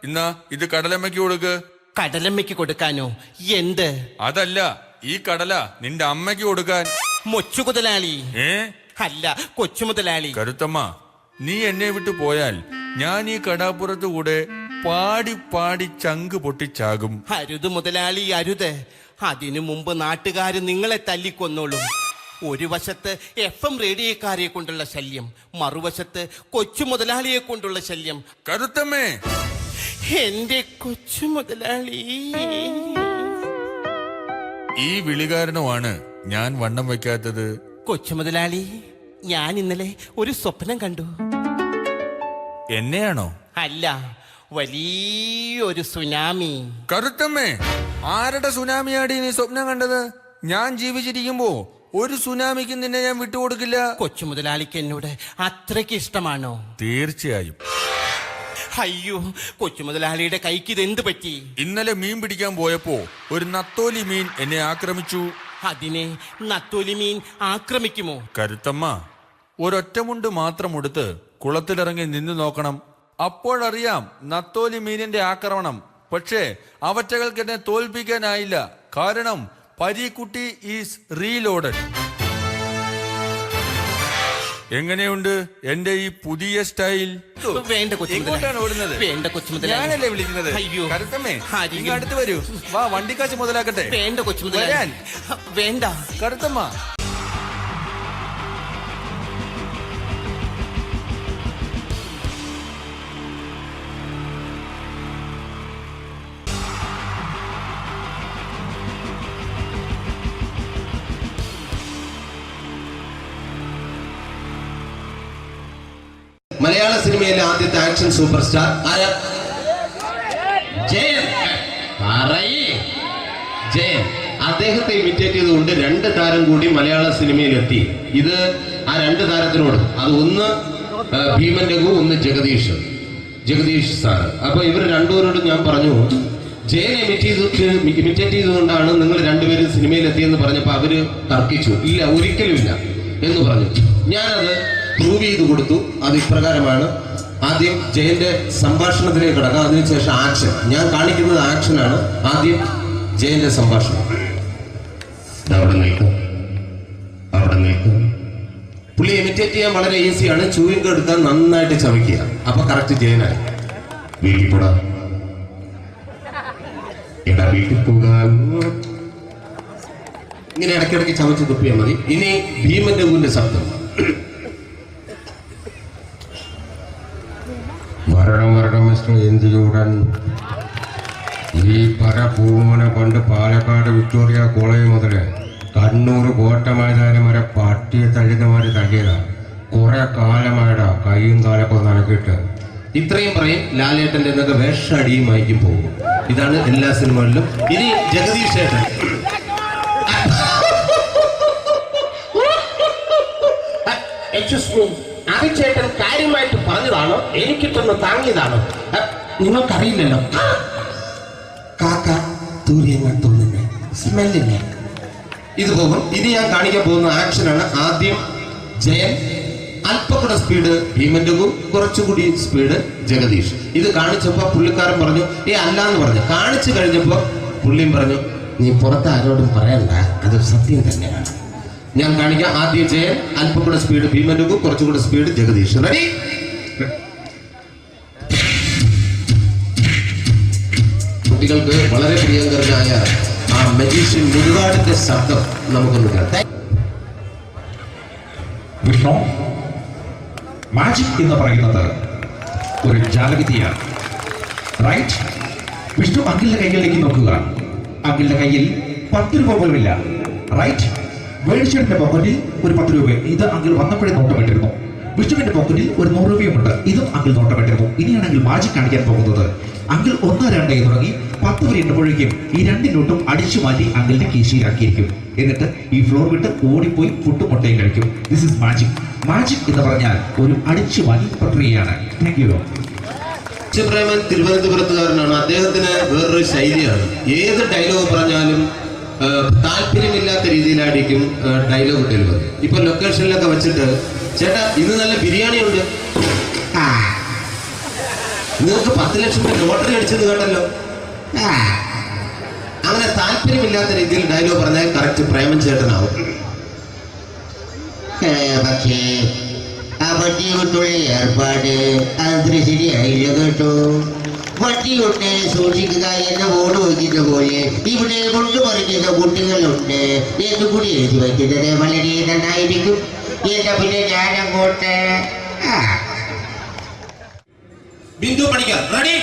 ഇന്നാ ഇത് കടലമ്മയ്ക്ക് കൊടുക്ക്. കടലമ്മയ്ക്ക് കൊടുക്കാനോ? എന്ത്? അതല്ല, ഈ കടല നിന്റെ അമ്മയ്ക്ക് കൊടുക്കാൻ. മൊച്ചു മുതലാളി. അല്ല, കൊച്ചു മുതലാളി. കരുത്തമ്മ, നീ എന്നെ വിട്ടു പോയാൽ ഞാൻ ഈ കടാപ്പുറത്ത് കൂടെ പാടി പാടി ചങ്ക് പൊട്ടിച്ചാകും. അരുത് മുതലാളി, അരുത്. അതിനു മുമ്പ് നാട്ടുകാര് നിങ്ങളെ തല്ലിക്കൊന്നോളും. ഒരു വശത്ത് FM റേഡിയോക്കാരെ കൊണ്ടുള്ള ശല്യം, മറുവശത്ത് കൊച്ചു മുതലാളിയെ കൊണ്ടുള്ള ശല്യം. കരുത്തമ്മേ, എന്റെ കൊച്ചു മുതലാളി. ഈ വിളി കാരണമാണ് ഞാൻ വണ്ണം വെക്കാത്തത്. കൊച്ചു മുതലാളി, ഞാൻ ഇന്നലെ ഒരു സ്വപ്നം കണ്ടു. എന്നെയാണോ? അല്ല, വലിയൊരു സുനാമി. കറുത്തമ്മേ, ആരുടെ സുനാമിയാടി നീ സ്വപ്നം കണ്ടത്? ഞാൻ ജീവിച്ചിരിക്കുമ്പോ ഒരു സുനാമിക്ക് നിന്നെ ഞാൻ വിട്ടുകൊടുക്കില്ല. കൊച്ചു മുതലാളിക്ക് എന്നോട് അത്രയ്ക്ക് ഇഷ്ടമാണോ? തീർച്ചയായും. അയ്യോ, കൊച്ചു മുതലാളിയുടെ കൈക്ക് ഇതെന്ത് പറ്റി? ഇന്നലെ മീൻ പിടിക്കാൻ പോയപ്പോ ഒരു നത്തോലി മീൻ എന്നെ ആക്രമിച്ചു. അതിനെ നത്തോലി മീൻ ആക്രമിക്കുമോ? കരുത്തമ്മ, ഒരൊറ്റമുണ്ട് മാത്രം ഉടുത്ത് കുളത്തിലിറങ്ങി നിന്നു നോക്കണം. അപ്പോഴറിയാം നത്തോലി മീനിന്റെ ആക്രമണം. പക്ഷേ അവറ്റകൾക്ക് എന്നെ തോൽപ്പിക്കാനായില്ല. കാരണം പരീക്കുട്ടി ഈസ് റീലോഡഡ്. എങ്ങനെയുണ്ട് എന്റെ ഈ പുതിയ സ്റ്റൈൽ? വേണ്ട എങ്ങോട്ടാണ് ഓടുന്നത്? വേണ്ട കൊച്ചു മുതലാളി, ഞാനല്ലേ വിളിക്കുന്നത്. അയ്യോ കരുത്തമ്മേ, ഇങ്ങ് അടുത്ത് വരൂ. വാ, വണ്ടിക്കാശ് മുതലാക്കട്ടെ. വേണ്ട കൊച്ചു മുതലാളി, വേണ്ട. കരുത്തമ്മ, മലയാള സിനിമയിലെ ആദ്യത്തെ ആക്ഷൻ സൂപ്പർ സ്റ്റാർ ആരാ? ജയൻ. ജയൻ. അദ്ദേഹത്തെ ഇമിറ്റേറ്റ് ചെയ്തുകൊണ്ട് 2 താരം കൂടി മലയാള സിനിമയിലെത്തി. ഇത് ആ 2 താരത്തിനോട്, അത് ഒന്ന് ഭീമൻ രഘു, ഒന്ന് ജഗദീഷ് സാർ. അപ്പൊ ഇവർ രണ്ടുപേരോട് ഞാൻ പറഞ്ഞു, ജയനെ ഇമിറ്റേറ്റ് ചെയ്തുകൊണ്ടാണ് നിങ്ങൾ 2 പേരും സിനിമയിലെത്തിയെന്ന് പറഞ്ഞപ്പോ അവര് തർക്കിച്ചു. ഇല്ല, ഒരിക്കലും ഇല്ല എന്ന് പറഞ്ഞു. ഞാനത് പ്രൂവ് ചെയ്ത് കൊടുത്തു. അത് ഇപ്രകാരമാണ്. ആദ്യം ജയന്റെ സംഭാഷണത്തിലേക്ക് കിടക്കാം, അതിനുശേഷം ആക്ഷൻ. ഞാൻ കാണിക്കുന്നത് ആക്ഷനാണ്. ആദ്യം ജയന്റെ സംഭാഷണം. അവിടെ നിൽക്കും. പുള്ളി ഇമിറ്റേറ്റ് ചെയ്യാൻ വളരെ ഈസിയാണ്. ചൂയിങ് എടുക്കാൻ നന്നായിട്ട് ചവയ്ക്കുക. അപ്പൊ കറക്റ്റ് ജയനായി. വീട്ടിൽ പോടാ, എടാ വീട്ടിൽ പോകാൻ ഇങ്ങനെ ഇടയ്ക്കിടയ്ക്ക് ചവച്ച് തുപ്പിയാൽ മതി. ഇനി ഭീമന്റെ ഊന്റെ ശബ്ദം. വരണം മിസ്റ്റർ എന്തിയൂടൻ. ഈ പരപൂമനെ കൊണ്ട് പാലക്കാട് വിക്ടോറിയ കോളേജ് മുതൽ കണ്ണൂർ കോട്ട മൈതാനം വരെ പട്ടിയെ തള്ളുന്നമാര് തള്ളിയതാ. കുറെ കാലമായടാ കൈയും കാലൊക്കെ നനക്കിട്ട്. ഇത്രയും പറയും. ലാലേട്ടന്റെ എന്നൊക്കെ വേഷടിയുമായിരിക്കും പോകും. ഇതാണ് എല്ലാ സിനിമകളിലും. ഇനി ജഗദീഷ് ഏട്ടൻ. ചേട്ടൻ കാര്യമായിട്ട് പറഞ്ഞതാണോ എനിക്കിട്ടൊന്ന് താങ്ങിയതാണോ? നിങ്ങൾക്കറിയില്ലല്ലോ. കാക്ക തൂര്യങ്ങൾ തോന്നുന്നു സ്മെല്ലില്ലേ? ഇത് പോകും. ഇനി ഞാൻ കാണിക്കാൻ പോകുന്ന ആക്ഷനാണ്. ആദ്യം ജയൻ, അല്പം കൂടെ സ്പീഡ് ഭീമന്റെ, കുറച്ചുകൂടി സ്പീഡ് ജഗദീഷ്. ഇത് കാണിച്ചപ്പോ പുള്ളിക്കാരൻ പറഞ്ഞു അല്ലാന്ന് പറഞ്ഞു. കാണിച്ചു കഴിഞ്ഞപ്പോ പുള്ളിയും പറഞ്ഞു നീ പുറത്ത് ആരോടും പറയണ്ട, അത് സത്യം തന്നെയാണ്. ഞാൻ കാണിക്കാം. ആദ്യം ജയൻ, അല്പം കൂടെ സ്പീഡ് ഭീമന്റെ, കുറച്ചുകൂടെ സ്പീഡ് ജഗദീഷ്. റെഡി? കുട്ടികൾക്ക് വളരെ പ്രിയങ്കരനായ ആ മജീഷ്യൻ മുരുകാടിന്റെ ശബ്ദം നമുക്കൊന്ന് കേൾക്കാം. വിഷ്ണു, മാജിക് എന്ന് പറയുന്നത് ഒരു ജാലവിദ്യയാണ്, റൈറ്റ്? വിഷ്ണു അങ്കിളിന്റെ കൈകളിലേക്ക് നോക്കുക. അങ്കിളിന്റെ കയ്യിൽ 10 രൂപ പോലുമില്ല, റൈറ്റ്? വേണിച്ചേട്ടന്റെ പോക്കറ്റിൽ ഒരു 10 രൂപ. ഇത് അങ്കിൾ വന്നപ്പോഴേ നോട്ടമിട്ടിരുന്നു. വിഷ്ണുവിന്റെ പോക്കറ്റിൽ ഒരു 100 രൂപയുമുണ്ട്. ഇതും അങ്കിൾ നോട്ടമിട്ടിരുന്നു. ഇനിയാണെങ്കിൽ മാജിക് കാണിക്കാൻ പോകുന്നത്. അങ്കിൾ 1, 2 തുടങ്ങി 10 വരെ ഇടുമ്പോഴേക്കും ഈ 2 നോട്ടും അടിച്ചു മാറ്റി അങ്കിളിന്റെ കീശയിലാക്കിയിരിക്കും. എന്നിട്ട് ഈ ഫ്ലോർ വിട്ട് ഓടിപ്പോയി ഫുഡ് മുട്ടയും കഴിക്കും. This is magic. മാജിക് എന്ന് പറഞ്ഞാൽ ഒരു അടിച്ചു മാറ്റി പ്രക്രിയയാണ്. Thank you. പ്രേമൻ തിരുവനന്തപുരത്തുകാരനാണ്. അദ്ദേഹത്തിന് വേറൊരു ശൈലിയാണ്. ഏത് ഡയലോഗ് പറഞ്ഞാലും താല്പര്യമില്ലാത്ത രീതിയിലായിരിക്കും ഡയലോഗ് ഡെലിവറി. ഇപ്പൊ ലൊക്കേഷനിലൊക്കെ വെച്ചിട്ട് ചേട്ടാ ഇന്ന് നല്ല ബിരിയാണി ഉണ്ട്, നിങ്ങൾക്ക് 10 ലക്ഷം രൂപ ലോട്ടറി അടിച്ചെന്ന് കേട്ടല്ലോ. അങ്ങനെ താല്പര്യമില്ലാത്ത രീതിയിൽ ഡയലോഗ് പറഞ്ഞാൽ കറക്റ്റ് പ്രേമൻ ചേട്ടനാവും. പക്ഷേ ആ വട്ടി കൊണ്ടുള്ള ഏർപ്പാട് അത്ര ശരിയായില്ല കേട്ടോ. വട്ടി കൊണ്ട് സൂക്ഷിക്കുക എന്ന ബോർഡ് വയ്ക്കുന്ന പോലെ ഇവിടെ കൊണ്ടുപറിക്കുന്ന കുട്ടികളുണ്ട് എന്ന് കൂടി എഴുതി വയ്ക്കുന്നത് വളരെ നന്നായിരിക്കും. എന്നാ പിന്നെ ഞാൻ അങ്ങോട്ട് ബിന്ദു പഠിക്കാം. റെഡി?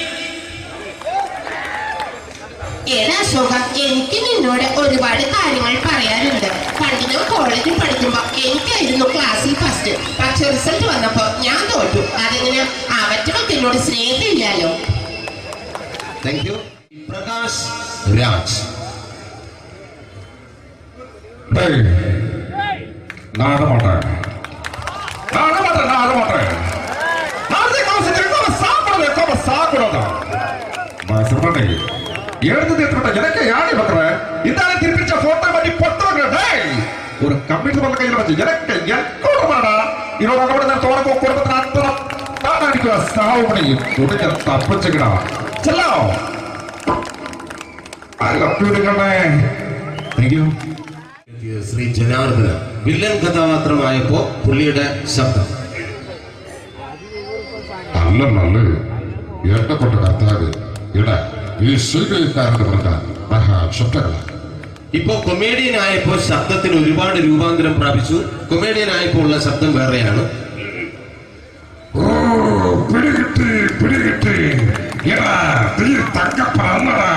എനിക്ക് നിന്നോട് ഒരുപാട് കാര്യങ്ങൾ പറയാനുണ്ട്. പണ്ട് ഞാൻ കോളേജിൽ പഠിക്കുമ്പോ എനിക്കായിരുന്നു ക്ലാസ്സിൽ ഫസ്റ്റ്. പക്ഷെ റിസൾട്ട് വന്നപ്പോ ഞാൻ തോറ്റു. അതെങ്ങനെ അവറ്റൊക്കെ എന്നോട് സ്നേഹമില്ലല്ലോ. Thank you. പ്രകാശ് രാജ്. ஒரு கம்ப்யூட்டர் பண்ண கையில வச்சு எனக்கு எக்கோடமாடா இதோட நான் தோறப்போ குடும்பത്തിന് அத்தனை அடிக்கிற சாவு பண்ணி துடிக்க தப்பிச்சுக்கடா ചെല്ലോ. ശ്രീ ജനാർദ്ദന വില്ലൻ കഥാപാത്രമായപ്പോ പുള്ളിയുടെ ശബ്ദം. നല്ല നല്ല എണ്ണപ്പെട്ട കർത്താവ് ഇട ഈ സ്വീകരിക്കാരെന്ന് പറഞ്ഞാൽ മഹാശബ്ദങ്ങളാണ്. ഇപ്പോ കൊമേഡിയൻ ആയപ്പോ ശബ്ദത്തിന് ഒരുപാട് രൂപാന്തരം പ്രാപിച്ചു. കൊമേഡിയൻ ആയപ്പോ ഉള്ള ശബ്ദം വേറെയാണ്. പിടികിട്ടി പിടികിട്ടി തങ്കപ്പറന്നടാ.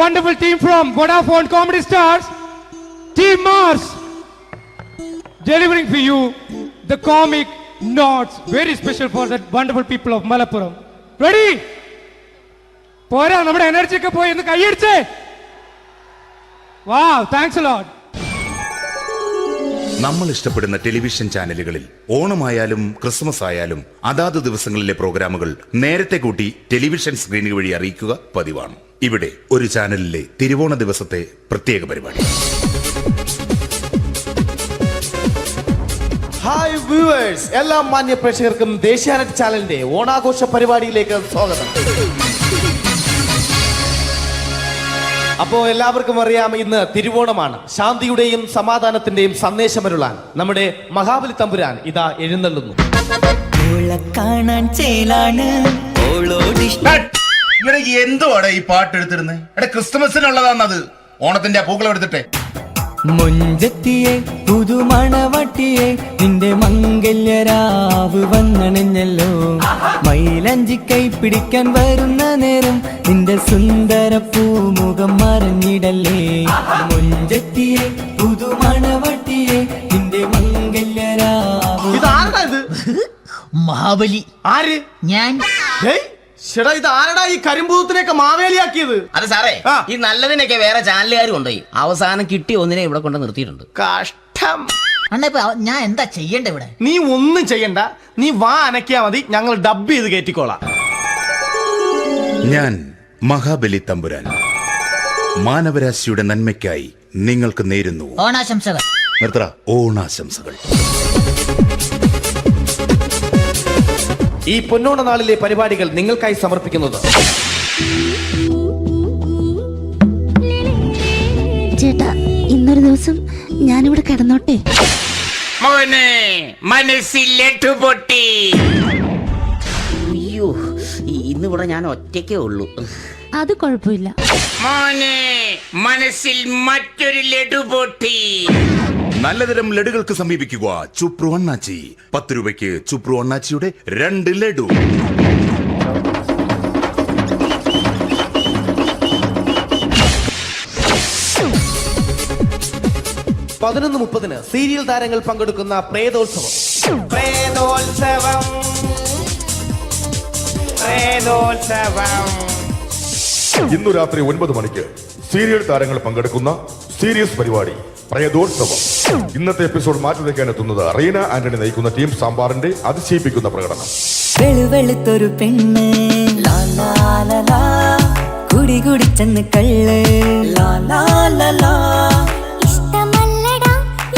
Wonderful team from Vodafone Comedy Stars, Team Mars, delivering for you the comic notes, very special for the wonderful people of Malappuram. Ready? പോരാ, നമ്മുടെ എനർജി ഒക്കെ പോയി ഒന്ന് കൈയടിച്ചേ. Wow, thanks a lot. നമ്മൾ ഇഷ്ടപ്പെടുന്ന ടെലിവിഷൻ ചാനലുകളിൽ ഓണമായാലും ക്രിസ്മസ് ആയാലും അതാത് ദിവസങ്ങളിലെ പ്രോഗ്രാമുകൾ നേരത്തെ കൂട്ടി ടെലിവിഷൻ സ്ക്രീനുകൾ വഴി അറിയിക്കുക പതിവാണ്. ഇവിടെ ഒരു ചാനലിലെ തിരുവോണ ദിവസത്തെ പ്രത്യേക പരിപാടി. ഹായ് വ്യൂവേഴ്സ്, എല്ലാ മാന്യ പ്രേക്ഷകർക്കും ദേശീയാനെറ്റ് ചാനലിന്റെ ഓണാഘോഷ പരിപാടിയിലേക്ക് സ്വാഗതം. അപ്പോ എല്ലാവർക്കും അറിയാം, ഇന്ന് തിരുവോണമാണ്. ശാന്തിയുടെയും സമാധാനത്തിന്റെയും സന്ദേശമരുളാൻ നമ്മുടെ മഹാബലി തമ്പുരാൻ ഇതാ എഴുന്നള്ളുന്നു. കാണാൻ ചേലാണ് എന്തുവാടാ ഈ പാട്ട് എടുത്തിരുന്നത്? എടാ ക്രിസ്തുമസിനുള്ളതാണത്. ഓണത്തിന്റെ പൂക്കളം എടുത്തിട്ടെ. മുഞ്ചത്തിയെ പുതുമണവട്ടിയെ നിന്റെ മംഗല്യരാവ് വന്നണഞ്ഞല്ലോ. മൈലഞ്ചി കൈ പിടിക്കാൻ വരുന്ന നേരം നിന്റെ സുന്ദര പൂമുഖം മറഞ്ഞിടല്ലേ. മുഞ്ചത്തിയെ പുതുമണവട്ടിയെ നിന്റെ മംഗല്യരാവ്. മഹാബലി. ആര്? ഞാൻ. ഇത് ആരടാ ഈ കരിമ്പൂത്തിനെയൊക്കെ മാവേലിയാക്കിയത്? അത് സാറേ, ഈ നല്ലതിനൊക്കെ വേറെ ചാനലുകാർ കൊണ്ടുപോയി അവസാനം കിട്ടി ഒന്നിനെ ഇവിടെ കൊണ്ട് നിർത്തിയിട്ടുണ്ട്. കഷ്ടം. ഞാൻ എന്താ ചെയ്യണ്ട ഇവിടെ? നീ ഒന്നും ചെയ്യണ്ട, നീ വാ അനക്കിയാ മതി, ഞങ്ങൾ ഡബ് ചെയ്ത് കയറ്റിക്കോളാം. ഞാൻ മഹാബലി തമ്പുരാൻ മാനവരാശിയുടെ നന്മയ്ക്കായി നിങ്ങൾക്ക് നേരുന്നു ഓണാശംസകൾ. നിർത്തറ. ഓണാശംസകൾ. ഈ പൊന്നോണ നാളിലെ പരിപാടികൾ നിങ്ങൾക്കായി സമർപ്പിക്കുന്നത് ചേട്ടാ, ഇന്നൊരു ദിവസം ഞാനിവിടെ കിടന്നോട്ടെ? മോനെ മനസ്സിലെട്ടു പൊട്ടി. അയ്യോ, ഇന്നിവിടെ ഞാൻ ഒറ്റയ്ക്കേ ഉള്ളൂ. അത് കുഴപ്പമില്ല. മോനെ മനസ്സിൽ മറ്റൊരു ലഡു പൊട്ടി. നല്ലതരം ലഡുകൾക്ക് സമീപിക്കുക ചുപ്രു അണ്ണാച്ചി. 10 രൂപയ്ക്ക് ചുപ്രു അണ്ണാച്ചിയുടെ 2 ലഡു. പതിനൊന്ന് 30 സീരിയൽ താരങ്ങൾ പങ്കെടുക്കുന്ന പ്രേതോത്സവം. പ്രേതോത്സവം, പ്രേതോത്സവം. ഇന്നു രാത്രി 9 മണിക്ക് സീരിയൽ താരങ്ങൾ പങ്കെടുക്കുന്ന സീരിയസ് പരിപാടി പ്രേതോത്സവം. ഇന്നത്തെ എപ്പിസോഡ് മാറ്റി വയ്ക്കാൻ എത്തുന്നത് റീന ആന്റണി നയിക്കുന്ന ടീം സാമ്പാറിന്റെ അതിശയിപ്പിക്കുന്ന പ്രകടനം. വെളുവെളുത്തൊരു പെണ്ണ് കുടി കുടിച്ചെന്ന് കള്ള്. ഇഷ്ടമല്ലടാ,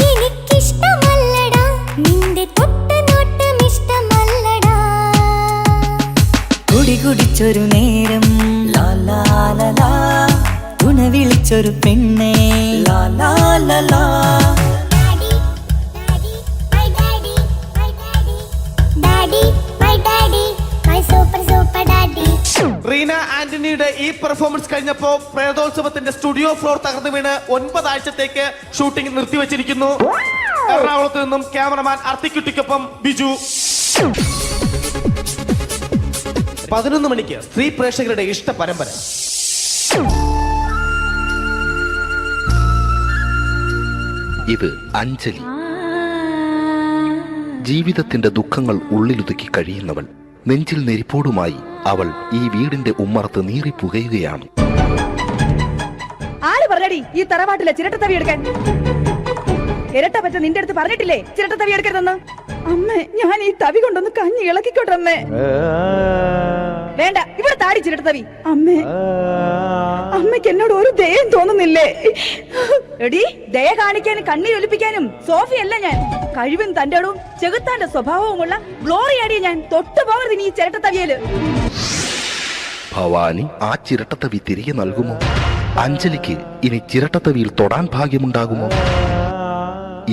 എനിക്കിഷ്ടമല്ലടാ, നിന്റെ തൊട്ട് നോട്ടം ഇഷ്ടമല്ലടാ. കുടി കുടിച്ചൊരു നേരം തുണ വിളിച്ചൊരു പെണ്ണെ. റീന ആന്റണിയുടെ ഈ പെർഫോമൻസ് കഴിഞ്ഞപ്പോ പ്രേതോത്സവത്തിന്റെ സ്റ്റുഡിയോ ഫ്ലോർ തകർന്നു വീണ് 9 ആഴ്ചത്തേക്ക് ഷൂട്ടിംഗ് നിർത്തിവെച്ചിരിക്കുന്നു. എറണാകുളത്ത് നിന്നും ക്യാമറമാൻ അർത്തിക്കുട്ടിക്കൊപ്പം ബിജു. 11 മണിക്ക് സ്ത്രീ പ്രേക്ഷകരുടെ ഇഷ്ട പരമ്പര. ഇത് അഞ്ജലി. ജീവിതത്തിന്റെ ദുഃഖങ്ങൾ ഉള്ളിലൊതുക്കി കഴിയുന്നവൾ. നെഞ്ചിൽ നെരിപ്പോടുമായി അവൾ ഈ വീടിന്റെ ഉമ്മറത്ത് നീറിപ്പുകയുകയാണ്. ആര് പറഞ്ഞടി ഈ തറവാട്ടിലെ ചിരട്ടത്തവി എടുക്കാൻ? ഇരട്ട പറ്റ നിന്റെ അടുത്ത് പറഞ്ഞിട്ടില്ലേ ചിരട്ടത്തവി എടുക്കരുതെന്ന്? അമ്മേ, ഞാൻ ഈ തവി കൊണ്ടൊന്ന് കഞ്ഞി ഇളക്കിക്കോട്ടെ അമ്മേ. വേണ്ട, ഇവിടെ താടി ചിരട്ടത്തവി. അമ്മേ, അമ്മയ്ക്ക് എന്നോട് ഒരു ദയം തോന്നുന്നില്ലേ? എടി, ദയ കാണിക്കാനും കണ്ണീരൊലിപ്പിക്കാനും സോഫിയല്ല ഞാൻ. കഴിവും തന്റെ ഇടവും ചെകുത്താന്റെ സ്വഭാവവുമുള്ള ഗ്ലോറിയാടിയ ഞാൻ. തൊട്ടുപോകരുത് നീ ചിരട്ടത്തവിയല്. ഭവാനി ആ ചിരട്ടത്തവി തിരികെ നൽകുമോ? അഞ്ജലിക്ക് ഇനി ചിരട്ടത്തവിയിൽ തൊടാൻ ഭാഗ്യമുണ്ടാകുമോ?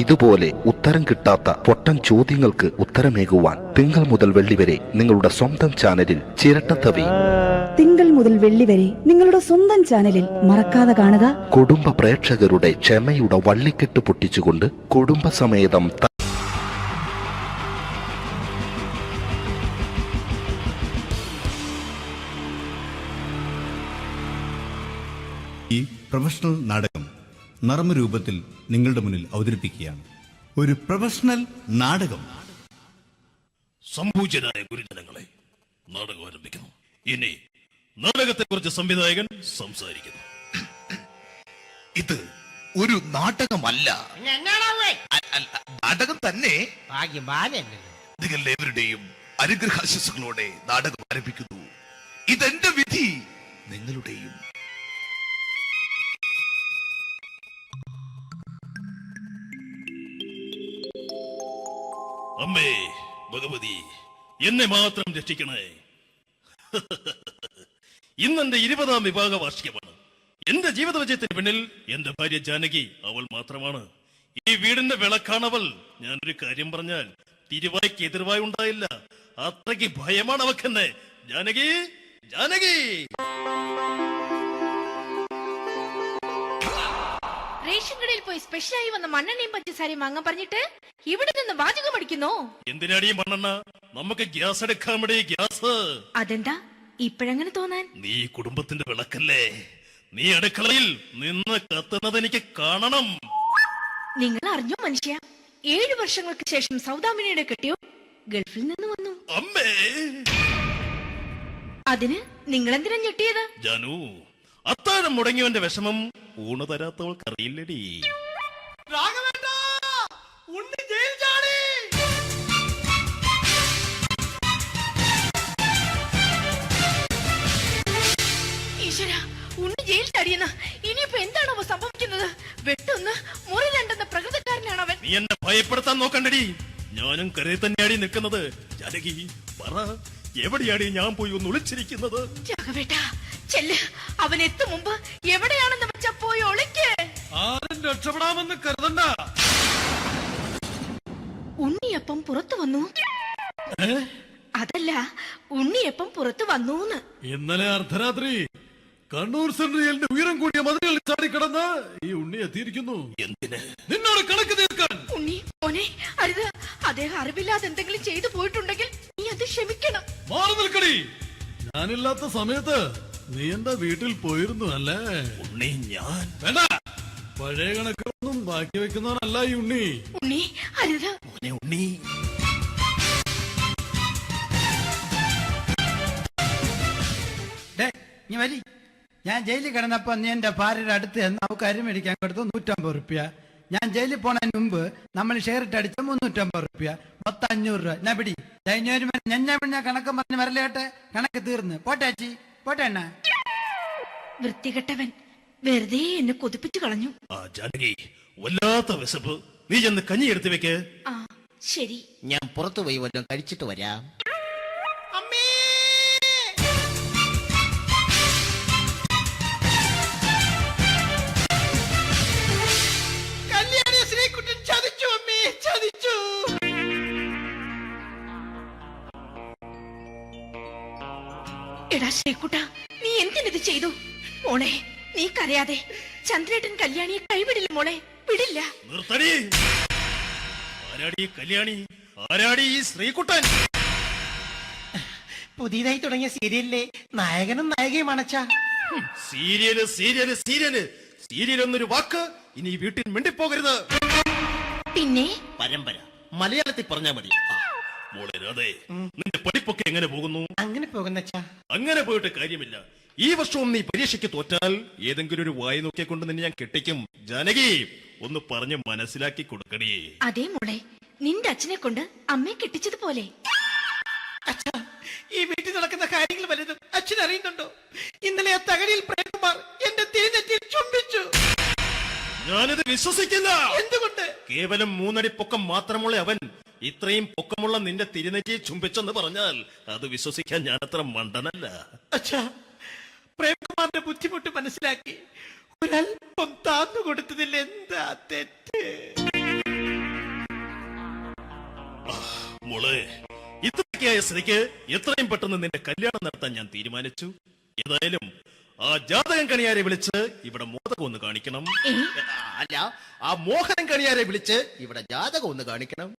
ഇതുപോലെ ഉത്തരം കിട്ടാത്ത പൊട്ടൻ ചോദ്യങ്ങൾക്ക് ഉത്തരമേകുവാൻ തിങ്കൾ മുതൽ വെള്ളി വരെ നിങ്ങളുടെ സ്വന്തം ചാനലിൽ ചിരട്ടത്തവി. തിങ്കൾ മുതൽ വെള്ളി വരെ നിങ്ങളുടെ സ്വന്തം ചാനലിൽ മറക്കാതെ കാണുക. കുടുംബ പ്രേക്ഷകരുടെ ക്ഷമയുടെ വള്ളിക്കെട്ട് പൊട്ടിച്ചുകൊണ്ട് കുടുംബസമേതം ഈ പ്രൊഫഷണൽ നാടകം നർമ്മരൂപത്തിൽ നിങ്ങളുടെ മുന്നിൽ അവതരിപ്പിക്കുകയാണ്. ഒരു പ്രൊഫഷണൽ നാടകം. സംഭൂജനായ ഗുരുജനങ്ങളെ, നാടകം ആരംഭിക്കുന്നു. ഇനി നാടകത്തെക്കുറിച്ച് സംവിധായകൻ സംസാരിക്കുന്നു. ഇത് ഒരു നാടകമല്ല, നാടകം തന്നെ. നിങ്ങളെവരുടെയും അനുഗ്രഹാശിസുകളോടെ നാടകം ആരംഭിക്കുന്നു. ഇതെന്റെ വിധി, നിങ്ങളുടെയും. അമ്മേ ഭഗവതി, എന്നെ മാത്രം രക്ഷിക്കണേ. ഇന്നെന്റെ 20ാം വിവാഹ വാർഷികമാണ്. എന്റെ ജീവിത വിജയത്തിന് പിന്നിൽ എന്റെ ഭാര്യ ജാനകി അവൾ മാത്രമാണ്. ഈ വീടിന്റെ വിളക്കാണവൾ. ഞാനൊരു കാര്യം പറഞ്ഞാൽ തിരുവായ്ക്ക് എതിർവായി ഉണ്ടായില്ല. അത്രയ്ക്ക് ഭയമാണ് അവക്കെന്നെ. ജാനകി, ജാനകി. റേഷൻ കടയിൽ പോയി സ്പെഷ്യലായി വന്ന മണ്ണെണ്ണയും പഞ്ചസാരയും വാങ്ങാൻ പറഞ്ഞിട്ട് ഇവിടെ നിന്ന് വാചകം അടിക്കുന്നോ? എന്തിനാടി മണ്ണെണ്ണ? നമുക്ക് ഗ്യാസ് എടുക്കാൻ വേണ്ടി ഗ്യാസ്. അതെന്താ ഇപ്പോഴങ്ങനെ തോന്നാൻ? നീ കുടുംബത്തിന്റെ വിളക്കല്ലേ. നീ അടുക്കളയിൽ നിന്ന് കത്തുന്നത് എനിക്ക് കാണണം. നിങ്ങൾ അറിഞ്ഞോ മനുഷ്യ, 7 വർഷങ്ങൾക്ക് ശേഷം സൗദാമിനിയുടെ കെട്ടിയോ ഗൾഫിൽ നിന്ന് വന്നു. അമ്മേ, അതിന് നിങ്ങൾ എന്തിനാ ഞെട്ടിയത്? ജാനു, അത്താഴം മുടങ്ങിയവന്റെ വിഷമം ഊണ് തരാത്തവൾക്കറിയില്ലടി. ഈശ്വരാ, ഉണ്ണി ജയിൽ ചാടിയെന്ന്. ഇനിയിപ്പോ എന്താണോ സംഭവിക്കുന്നത്? വെട്ടൊന്ന് മുറി രണ്ടെന്ന പ്രകൃതക്കാരനാണ് അവൻ. നീ എന്നെ ഭയപ്പെടുത്താൻ നോക്കണ്ടടി. ഞാനും കരയിൽ തന്നെയാടി നിൽക്കുന്നത്. ജാനകി, പറ, എവിടെയാടി ഞാൻ പോയി ഒന്ന് ഒളിച്ചിരിക്കുന്നത്? രാഘവേട്ടാ, ചെല്ല്. അവൻ എത്തും മുമ്പ് എവിടെയാണെന്ന് വെച്ചാ പോയി ഒളിക്ക്. ആരും രക്ഷപ്പെടാമെന്ന് കരുതണ്ട. ഉണ്ണിയപ്പം പുറത്തു വന്നു. അതല്ല, ഉണ്ണിയപ്പം പുറത്തു വന്നൂന്ന്. ഇന്നലെ അർദ്ധരാത്രി കണ്ണൂർ സെൻട്രലിന്റെ ഉയരം കൂടിയ മതിലുകളിൽ ചാടിക്കിടന്ന് ഈ ഉണ്ണി എത്തിയിരിക്കുന്നു. എന്തിന്? നിന്നോട് കണക്ക് തീർക്കാൻ. ഉണ്ണി മോനെ, അരുത്. അദ്ദേഹം അറിവില്ലാതെ എന്തെങ്കിലും ചെയ്തു പോയിട്ടുണ്ടെങ്കിൽ നീ അത് ക്ഷമിക്കണം. മാറി നിൽക്കടി. ഞാനില്ലാത്ത സമയത്ത് നീ എന്റെ വീട്ടിൽ പോയിരുന്നു അല്ലേ? ഉണ്ണി, ഞാൻ വേണ്ട. പഴയ കണക്കൊന്നും ബാക്കി വെക്കുന്നവനല്ല ഈ ഉണ്ണി. ഉണ്ണി, അരുത്. ഉണ്ണി, ഞാൻ ജയിലിൽ കിടന്നപ്പോ നീ എന്റെ ഭാര്യയുടെ അടുത്ത് നമുക്ക് അരി മേടിക്കാൻ കൊടുത്തു 150 റുപ്യ. ഞാൻ ജയിലിൽ പോണതിന് മുമ്പ് നമ്മൾ ഷെയർ ഇട്ട് അടിച്ച 350 റുപ്യ, മൊത്തം 500 രൂപ. ഞാൻ പിടി ഞാൻ കണക്ക് പറഞ്ഞ് വരലേട്ടെ. കണക്ക് തീർന്ന് പോട്ടെ ചേച്ചി, പോട്ടെ അണ്ണ. വൃത്തികെട്ടവൻ വെറുതെ എന്നെ കൊതിപ്പിച്ചു കളഞ്ഞു. ജാനകി, വല്ലാത്ത വിശപ്പ്. നീ ചെന്ന് കഞ്ഞി എടുത്ത് വെക്ക്. ആ ശരി. ഞാൻ പുറത്തു പോയി വല്ലതും കഴിച്ചിട്ട് വരാം. എടാ ശ്രീകുട്ട, നീ എന്തിനിത് ചെയ്തു? മോളെ, നീ കരയാതെ. ചന്ദ്രേട്ടൻ കല്യാണിയെ കൈവിടില്ല മോളെ, വിടില്ല. നിർത്തടി. ആരാടി കല്യാണി? ആരാടി ഈ ശ്രീകുട്ടൻ? പുതിയതായി തുടങ്ങിയ സീരിയലിലെ നായകനും നായികയും അണച്ചാ. സീരിയല് സീരിയല് സീരിയല് സീരിയൽ എന്നൊരു വാക്ക് ഇനി ഈ വീട്ടിൽ മിണ്ടിപ്പോകരുത്. പിന്നെ പരമ്പര മലയാളത്തിൽ പറഞ്ഞാ മതി. മോളെ രാധേ, നിന്റെ പഠിപ്പൊക്കെ എങ്ങനെ പോകുന്നു? അങ്ങനെ പോകുന്നച്ചാ. അങ്ങനെ പോയിട്ട് കാര്യമില്ല. ഈ വർഷവും നീ പരീക്ഷയ്ക്ക് തോറ്റാൽ ഏതെങ്കിലും ഒരു വായി നോക്കിക്കൊണ്ട് നിന്നെ ഞാൻ കെട്ടിക്കും. ജാനകി, ഒന്ന് പറഞ്ഞ് മനസ്സിലാക്കി കൊടുക്കണേ. അതേ മോളെ, നിന്റെ അച്ഛനെ കൊണ്ട് അമ്മയെ കെട്ടിച്ചതുപോലെ. ഈ വീട്ടിൽ നടക്കുന്ന കാര്യങ്ങൾ വലുതും അച്ഛൻ അറിയുന്നുണ്ടോ? ഇന്നലെ ആ തകഴിയിൽ പ്രേംകുമാർ എന്റെ തിരുനെറ്റിയിൽ ചുംബിച്ചു. ഞാനിത് വിശ്വസിക്കില്ല. എന്തുകൊണ്ട്? കേവലം 3 അടി പൊക്കം മാത്രമുള്ള അവൻ ഇത്രയും പൊക്കമുള്ള നിന്റെ തിരുനെറ്റിയെ ചുംബിച്ചെന്ന് പറഞ്ഞാൽ അത് വിശ്വസിക്കാൻ ഞാൻ അത്ര മണ്ടനല്ല. അച്ഛാ, പ്രേംകുമാറിന്റെ ബുദ്ധിമുട്ട് മനസ്സിലാക്കി ഒരല്പം താന്നു കൊടുത്തതിൽ എന്താ തെറ്റ്? മോളെ, ഇത്രയ്ക്കായ സ്ഥിതിക്ക് എത്രയും പെട്ടെന്ന് നിന്റെ കല്യാണം നടത്താൻ ഞാൻ തീരുമാനിച്ചു. ഏതായാലും ആ ജാതകം കണിയാരെ വിളിച്ച് ഇവിടെ മോദകം ഒന്ന് കാണിക്കണം. അല്ല, ആ മോഹനം കണിയാരെ വിളിച്ച് ഇവിടെ ജാതകം ഒന്ന് കാണിക്കണം.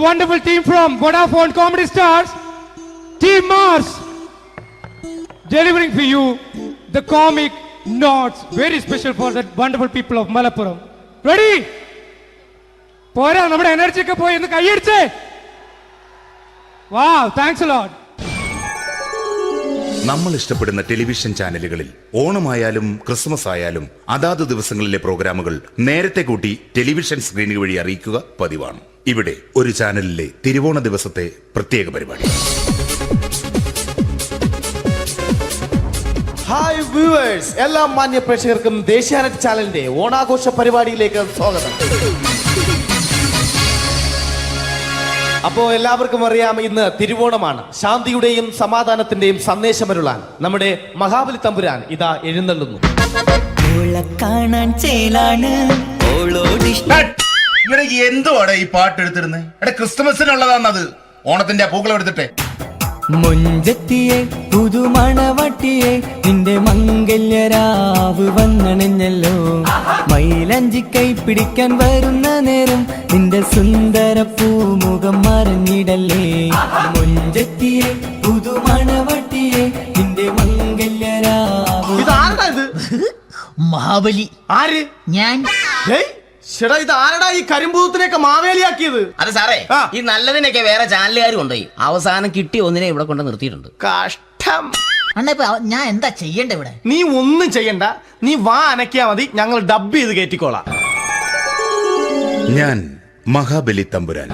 Wonderful team from Vodafone Comedy Stars, Team Mars, delivering for you the comic notes, very special for the wonderful people of Malappuram. Ready? പോരാ, നമ്മുടെ എനർജി ഒക്കെ പോയി ഒന്ന് കൈയടിച്ചേ. Wow, thanks a lot. നമ്മൾ ഇഷ്ടപ്പെടുന്ന ടെലിവിഷൻ ചാനലുകളിൽ ഓണമായാലും ക്രിസ്മസ് ആയാലും അതാത് ദിവസങ്ങളിലെ പ്രോഗ്രാമുകൾ നേരത്തെ കൂട്ടി ടെലിവിഷൻ സ്ക്രീനുകൾ വഴി അറിയിക്കുക പതിവാണ്. ഇവിടെ ഒരു ചാനലിലെ തിരുവോണ ദിവസത്തെ പ്രത്യേക പരിപാടി. ഹായ് വ്യൂവേഴ്സ്, എല്ലാ മാന്യ പ്രേക്ഷകർക്കും ദേശീയാനെറ്റ് ചാനലിന്റെ ഓണാഘോഷ പരിപാടിയിലേക്ക് സ്വാഗതം. അപ്പോ എല്ലാവർക്കും അറിയാം, ഇന്ന് തിരുവോണമാണ്. ശാന്തിയുടെയും സമാധാനത്തിന്റെയും സന്ദേശമരുളാൻ നമ്മുടെ മഹാബലി തമ്പുരാൻ ഇതാ എഴുന്നള്ളുന്നു. കാണാൻ ചേലാണ് എന്തുവാടെ ഈ പാട്ട് എടുത്തിരുന്നത്? എടാ, ക്രിസ്തുമസിനുള്ളതാണത്. ഓണത്തിന്റെ പൂക്കളം എടുത്തിട്ടെ. മൊഞ്ചത്തിയെ പുതുമണവട്ടിയെ നിന്റെ മംഗല്യരാവ് വന്നണഞ്ഞല്ലോ. മൈലഞ്ചി കൈ പിടിക്കാൻ വരുന്ന നേരം നിന്റെ സുന്ദര പൂമുഖം മറഞ്ഞിടല്ലേ. മൊഞ്ചത്തിയെ പുതുമണവട്ടിയെ നിന്റെ മംഗല്യരാവ്. മഹാബലി. ആര്? ഞാൻ. ചേട്ടാ, ഇത് ആരടാ ഈ കരിമ്പൂത്തിനെയൊക്കെ മാവേലിയാക്കിയത്? അതെ സാറേ, ഈ നല്ലതിനൊക്കെ വേറെ ചാനലുകാർ കൊണ്ടുപോയി അവസാനം കിട്ടിയ ഒന്നിനെ ഇവിടെ കൊണ്ട് നിർത്തിയിട്ടുണ്ട്. കഷ്ടം. ഞാൻ എന്താ ചെയ്യണ്ട ഇവിടെ? നീ ഒന്നും ചെയ്യണ്ട, നീ വാ അനക്കിയാ മതി, ഞങ്ങൾ ഡബ് ചെയ്ത് കയറ്റിക്കോളാം. ഞാൻ മഹാബലി തമ്പുരാൻ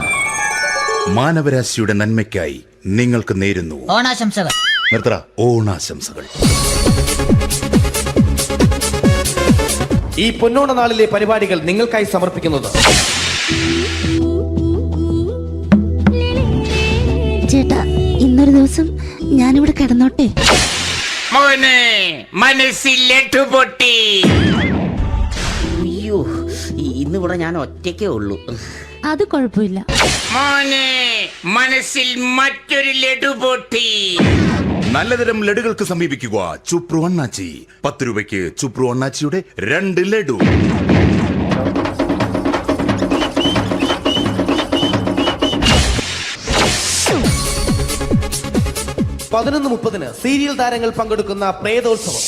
മാനവരാശിയുടെ നന്മയ്ക്കായി നിങ്ങൾക്ക് നേരുന്നു ഓണാശംസകൾ. നിർത്തറ. ഓണാശംസകൾ. ഈ പൊന്നോണ നാളിലെ പരിപാടികൾ നിങ്ങൾക്കായി സമർപ്പിക്കുന്നത് ചേട്ടാ, ഇന്നൊരു ദിവസം ഞാനിവിടെ കിടന്നോട്ടെ? മോനെ മനസ്സിലെട്ടു പൊട്ടി. അയ്യോ, ഇന്നിവിടെ ഞാൻ ഒറ്റയ്ക്കേ ഉള്ളൂ. അത് കുഴപ്പമില്ല. മോനെ മനസ്സിൽ മറ്റൊരു ലഡു പൊട്ടി. നല്ലതരം ലഡുകൾക്ക് സമീപിക്കുക ചുപ്രു അണ്ണാച്ചി. 10 രൂപയ്ക്ക് ചുപ്രു അണ്ണാച്ചിയുടെ 2 ലഡു. പതിനൊന്ന് 30 സീരിയൽ താരങ്ങൾ പങ്കെടുക്കുന്ന പ്രേതോത്സവം.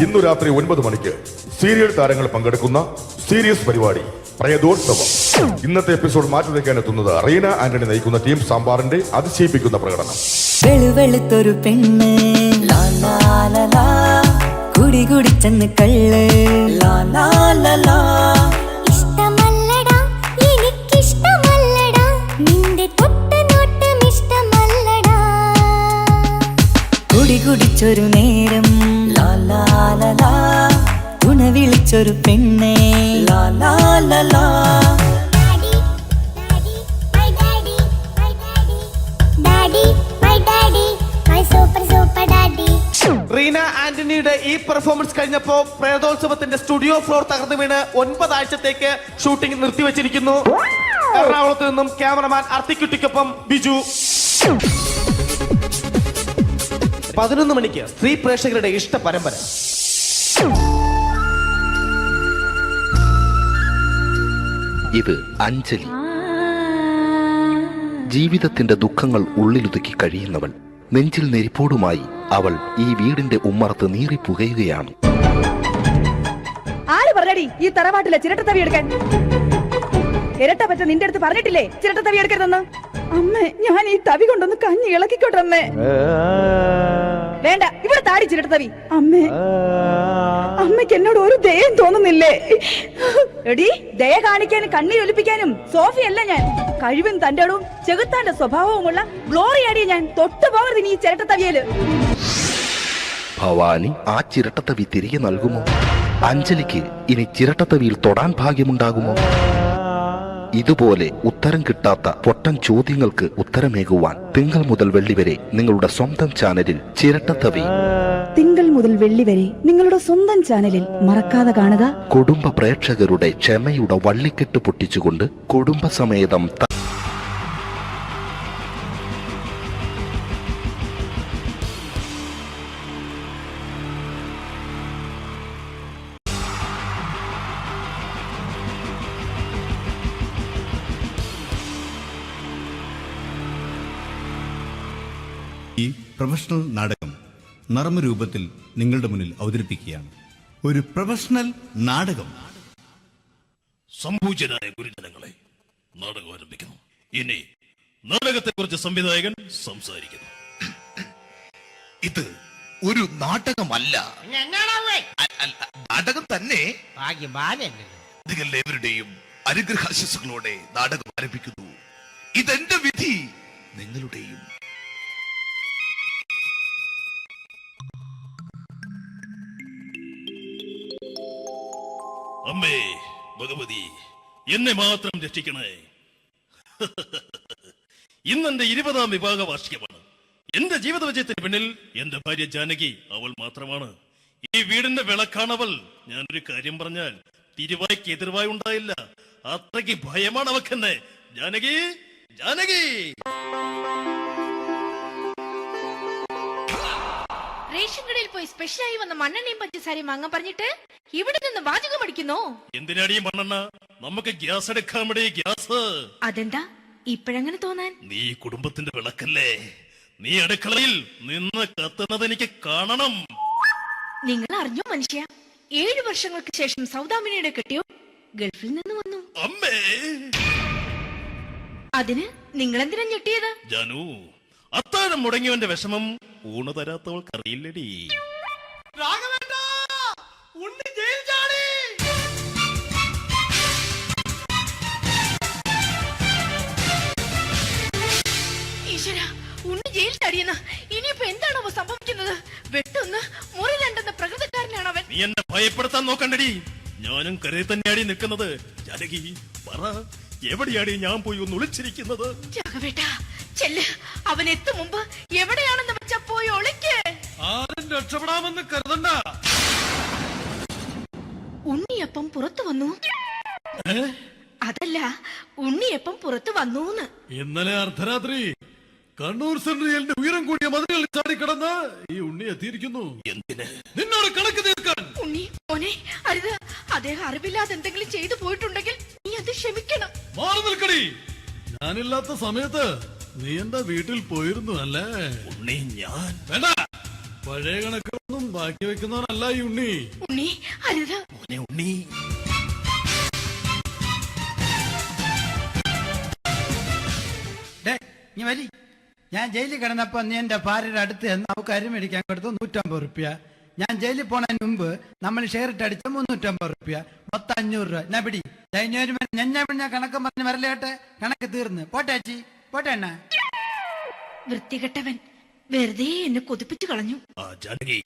ഇന്നു രാത്രി 9 മണിക്ക് സീരിയൽ താരങ്ങൾ പങ്കെടുക്കുന്ന സീരിയസ് പരിപാടി പ്രേതോത്സവം. ഇന്നത്തെ എപ്പിസോഡ് മാറ്റി വയ്ക്കാൻ എത്തുന്നത് റീന ആന്റണി നയിക്കുന്ന ടീം സാമ്പാറിന്റെ അതിശയിപ്പിക്കുന്ന പ്രകടനം. വെളുവെളുത്തൊരു പെണ്ണ് കുടി കുടിച്ചെന്ന് കള്ള്. ഇഷ്ടമല്ലടാ, എനിക്കിഷ്ടമല്ലടാ, നിന്റെ തൊട്ടനോട്ടം ഇഷ്ടമല്ലടാ. കുടി കുടിച്ചൊരു നേരം ഗുണ വിളിച്ചൊരു പെണ്ണെ. റീന ആന്റണിയുടെ ഈ പെർഫോമൻസ് കഴിഞ്ഞപ്പോ പ്രേതോത്സവത്തിന്റെ സ്റ്റുഡിയോ ഫ്ലോർ തകർന്നു വീണ് 9 ആഴ്ചത്തേക്ക് ഷൂട്ടിംഗ് നിർത്തിവെച്ചിരിക്കുന്നു. എറണാകുളത്ത് നിന്നും ക്യാമറമാൻ അർത്തിക്കുട്ടിക്കൊപ്പം ബിജു. 11 മണിക്ക് സ്ത്രീ പ്രേക്ഷകരുടെ ഇഷ്ട പരമ്പര. ഇത് അഞ്ജലി. ജീവിതത്തിന്റെ ദുഃഖങ്ങൾ ഉള്ളിലൊതുക്കി കഴിയുന്നവൾ. നെഞ്ചിൽ നെരിപ്പോടുമായി അവൾ ഈ വീടിന്റെ ഉമ്മറത്ത് നീറിപ്പുകയുകയാണ്. ആര് പറഞ്ഞടി ഈ തറവാട്ടിലെ ചിരട്ടത്തവി എടുക്കാൻ? ഇരട്ട പറ്റ നിന്റെ അടുത്ത് പറഞ്ഞിട്ടില്ലേ ചിരട്ടത്തവി എടുക്കരുതെന്ന്? അമ്മേ, ഞാൻ ഈ തവി കൊണ്ടൊന്ന് കഞ്ഞി ഇളക്കിക്കോട്ടെ അമ്മേ. വേണ്ട, ഇവിടെ താടി ചിരട്ടത്തവി. അമ്മേ, അമ്മയ്ക്ക് എന്നോട് ഒരു ദയം തോന്നുന്നില്ലേ? എടി, ദയ കാണിക്കാനും കണ്ണീരൊലിപ്പിക്കാനും സോഫിയല്ല ഞാൻ. കഴിവും തന്റെടവും ചെകുത്താന്റെ സ്വഭാവവുമുള്ള ഗ്ലോറി ആടിയ ഞാൻ. തൊട്ടു പോകരുത് നീ ചിരട്ടത്തവിയല്. ഭവാനി ആ ചിരട്ടത്തവി തിരികെ നൽകുമോ? അഞ്ജലിക്ക് ഇനി ചിരട്ടത്തവിയിൽ തൊടാൻ ഭാഗ്യമുണ്ടാകുമോ? ഇതുപോലെ ഉത്തരം കിട്ടാത്ത പൊട്ടൻ ചോദ്യങ്ങൾക്ക് ഉത്തരമേകുവാൻ തിങ്കൾ മുതൽ വെള്ളി വരെ നിങ്ങളുടെ സ്വന്തം ചാനലിൽ ചിരട്ടത്തവി. തിങ്കൾ മുതൽ വെള്ളി വരെ നിങ്ങളുടെ സ്വന്തം ചാനലിൽ മറക്കാതെ കാണുക. കുടുംബ പ്രേക്ഷകരുടെ ക്ഷമയുടെ വള്ളിക്കെട്ട് പൊട്ടിച്ചുകൊണ്ട് കുടുംബസമേതം ഈ പ്രൊഫഷണൽ നാടകം നർമ്മരൂപത്തിൽ നിങ്ങളുടെ മുന്നിൽ അവതരിപ്പിക്കുകയാണ്. ഒരു പ്രൊഫഷണൽ നാടകം. സംപൂജ്യരായ ഗുരുജനങ്ങളെ, നാടകം ആരംഭിക്കുന്നു. ഇനി നാടകത്തെക്കുറിച്ച് സംവിധായകൻ സംസാരിക്കുന്നു. ഇത് ഒരു നാടകമല്ല, നാടകം തന്നെ. നിങ്ങളെവരുടെയും അനുഗ്രഹാശിസുകളോടെ നാടകം ആരംഭിക്കുന്നു. ഇതെന്റെ വിധി, നിങ്ങളുടെയും. അമ്മേ ഭഗവതി, എന്നെ മാത്രം രക്ഷിക്കണേ. ഇന്നെന്റെ 20ാം വിവാഹ വാർഷികമാണ്. എന്റെ ജീവിത വിജയത്തിന് പിന്നിൽ എന്റെ ഭാര്യ ജാനകി അവൾ മാത്രമാണ്. ഈ വീടിന്റെ വിളക്കാണവൾ. ഞാനൊരു കാര്യം പറഞ്ഞാൽ തിരുവായ്ക്ക് എതിർവായി ഉണ്ടായില്ല. അത്രയ്ക്ക് ഭയമാണ് അവക്കെന്നെ. ജാനകി, ജാനകി. റേഷൻ കടയിൽ പോയി സ്പെഷ്യലായി വന്ന മണ്ണെണ്ണയും പഞ്ചസാരയും വാങ്ങാൻ പറഞ്ഞിട്ട് ഇവിടെ നിന്ന് വാചകം അടിക്കുന്നു. എന്തിനാടി മണ്ണെണ്ണ? നമുക്ക് ഗ്യാസ് എടുക്കാൻ വേണ്ടി ഗ്യാസ്. അതെന്താ ഇപ്പഴങ്ങനെ തോന്നാൻ? നീ കുടുംബത്തിന്റെ വിളക്കല്ലേ. നീ അടുക്കളയിൽ നിന്ന് കത്തുന്നത് എനിക്ക് കാണണം. നിങ്ങൾ അറിഞ്ഞോ മനുഷ്യ, 7 വർഷങ്ങൾക്ക് ശേഷം സൗദാമിനിയുടെ കെട്ടിയോ ഗൾഫിൽ നിന്ന് വന്നു. അമ്മേ, അതിന് നിങ്ങൾ എന്തിനാ ഞെട്ടിയത്? ജാനു, അത്താഴം മുടങ്ങിയവന്റെ വിഷമം ഊണ് തരാത്തവൾക്ക് അറിയില്ലടി. ഈശ്വര, ഉണ്ണി ജയിൽ ചാടിയെന്ന്. ഇനിയിപ്പോ എന്താണോ സംഭവിക്കുന്നത്? വെട്ടൊന്ന് മുറി രണ്ടെന്ന് പ്രകൃതക്കാരനാണ് അവൻ. നീ എന്നെ ഭയപ്പെടുത്താൻ നോക്കണ്ടടി. ഞാനും കരയിൽ തന്നെയാടി നിൽക്കുന്നത്. ജാനകി, പറ, എവിടെയാടി ഞാൻ പോയി ഒന്ന് ഒളിച്ചിരിക്കുന്നത്? രാഘവേട്ടാ, ചെല്ല്. അവൻ എത്തും മുമ്പ് എവിടെയാണെന്ന് വെച്ചാ പോയി ഒളിക്ക്. ആരും രക്ഷപ്പെടാമെന്ന് കരുതണ്ട. ഉണ്ണിയപ്പം പുറത്തു വന്നു. അതല്ല, ഉണ്ണിയപ്പം പുറത്തു വന്നൂന്ന്. ഇന്നലെ അർദ്ധരാത്രി കണ്ണൂർ സെൻട്രലിന്റെ ഉയരം കൂടിയ മതിലുകളിൽ ചാടിക്കിടന്ന് ഈ ഉണ്ണി എത്തിയിരിക്കുന്നു. എന്തിന്? നിന്നോട് കണക്ക് തീർക്കാൻ. ഉണ്ണി മോനെ, അരുത്. അദ്ദേഹം അറിവില്ലാതെ എന്തെങ്കിലും ചെയ്തു പോയിട്ടുണ്ടെങ്കിൽ നീ അത് ക്ഷമിക്കണം. മാറി നിൽക്കടി. ഞാനില്ലാത്ത സമയത്ത് നീ എന്റെ വീട്ടിൽ പോയിരുന്നു അല്ലേ? ഉണ്ണി, ഞാൻ വേണ്ട. പഴയ കണക്കൊന്നും ബാക്കി വെക്കുന്നവനല്ല ഈ ഉണ്ണി. ഉണ്ണി, അരുത്. മോനെ ഉണ്ണി. നീ വരി. ഞാൻ ജയിലിൽ കിടന്നപ്പോ നീ എന്റെ ഭാര്യയുടെ അടുത്ത് എന്ന് അവൾക്ക് അരി മേടിക്കാൻ കൊടുത്തു 150 റുപ്യ. ഞാൻ ജയിലിൽ പോണതിന് മുമ്പ് നമ്മൾ ഷെയർ ഇട്ട് അടിച്ച 350 റുപ്യ, മൊത്തം 500 രൂപ. ഞാൻ പിടി. ഞാൻ കണക്ക് പറഞ്ഞ് വരലേട്ടെ. കണക്ക് തീർന്ന്. പോട്ടെ അച്ചി, പോട്ടെ അണ്ണ. വൃത്തികെട്ടവൻ വെറുതെ എന്നെ കൊതിപ്പിച്ചു കളഞ്ഞു. ജാനകി,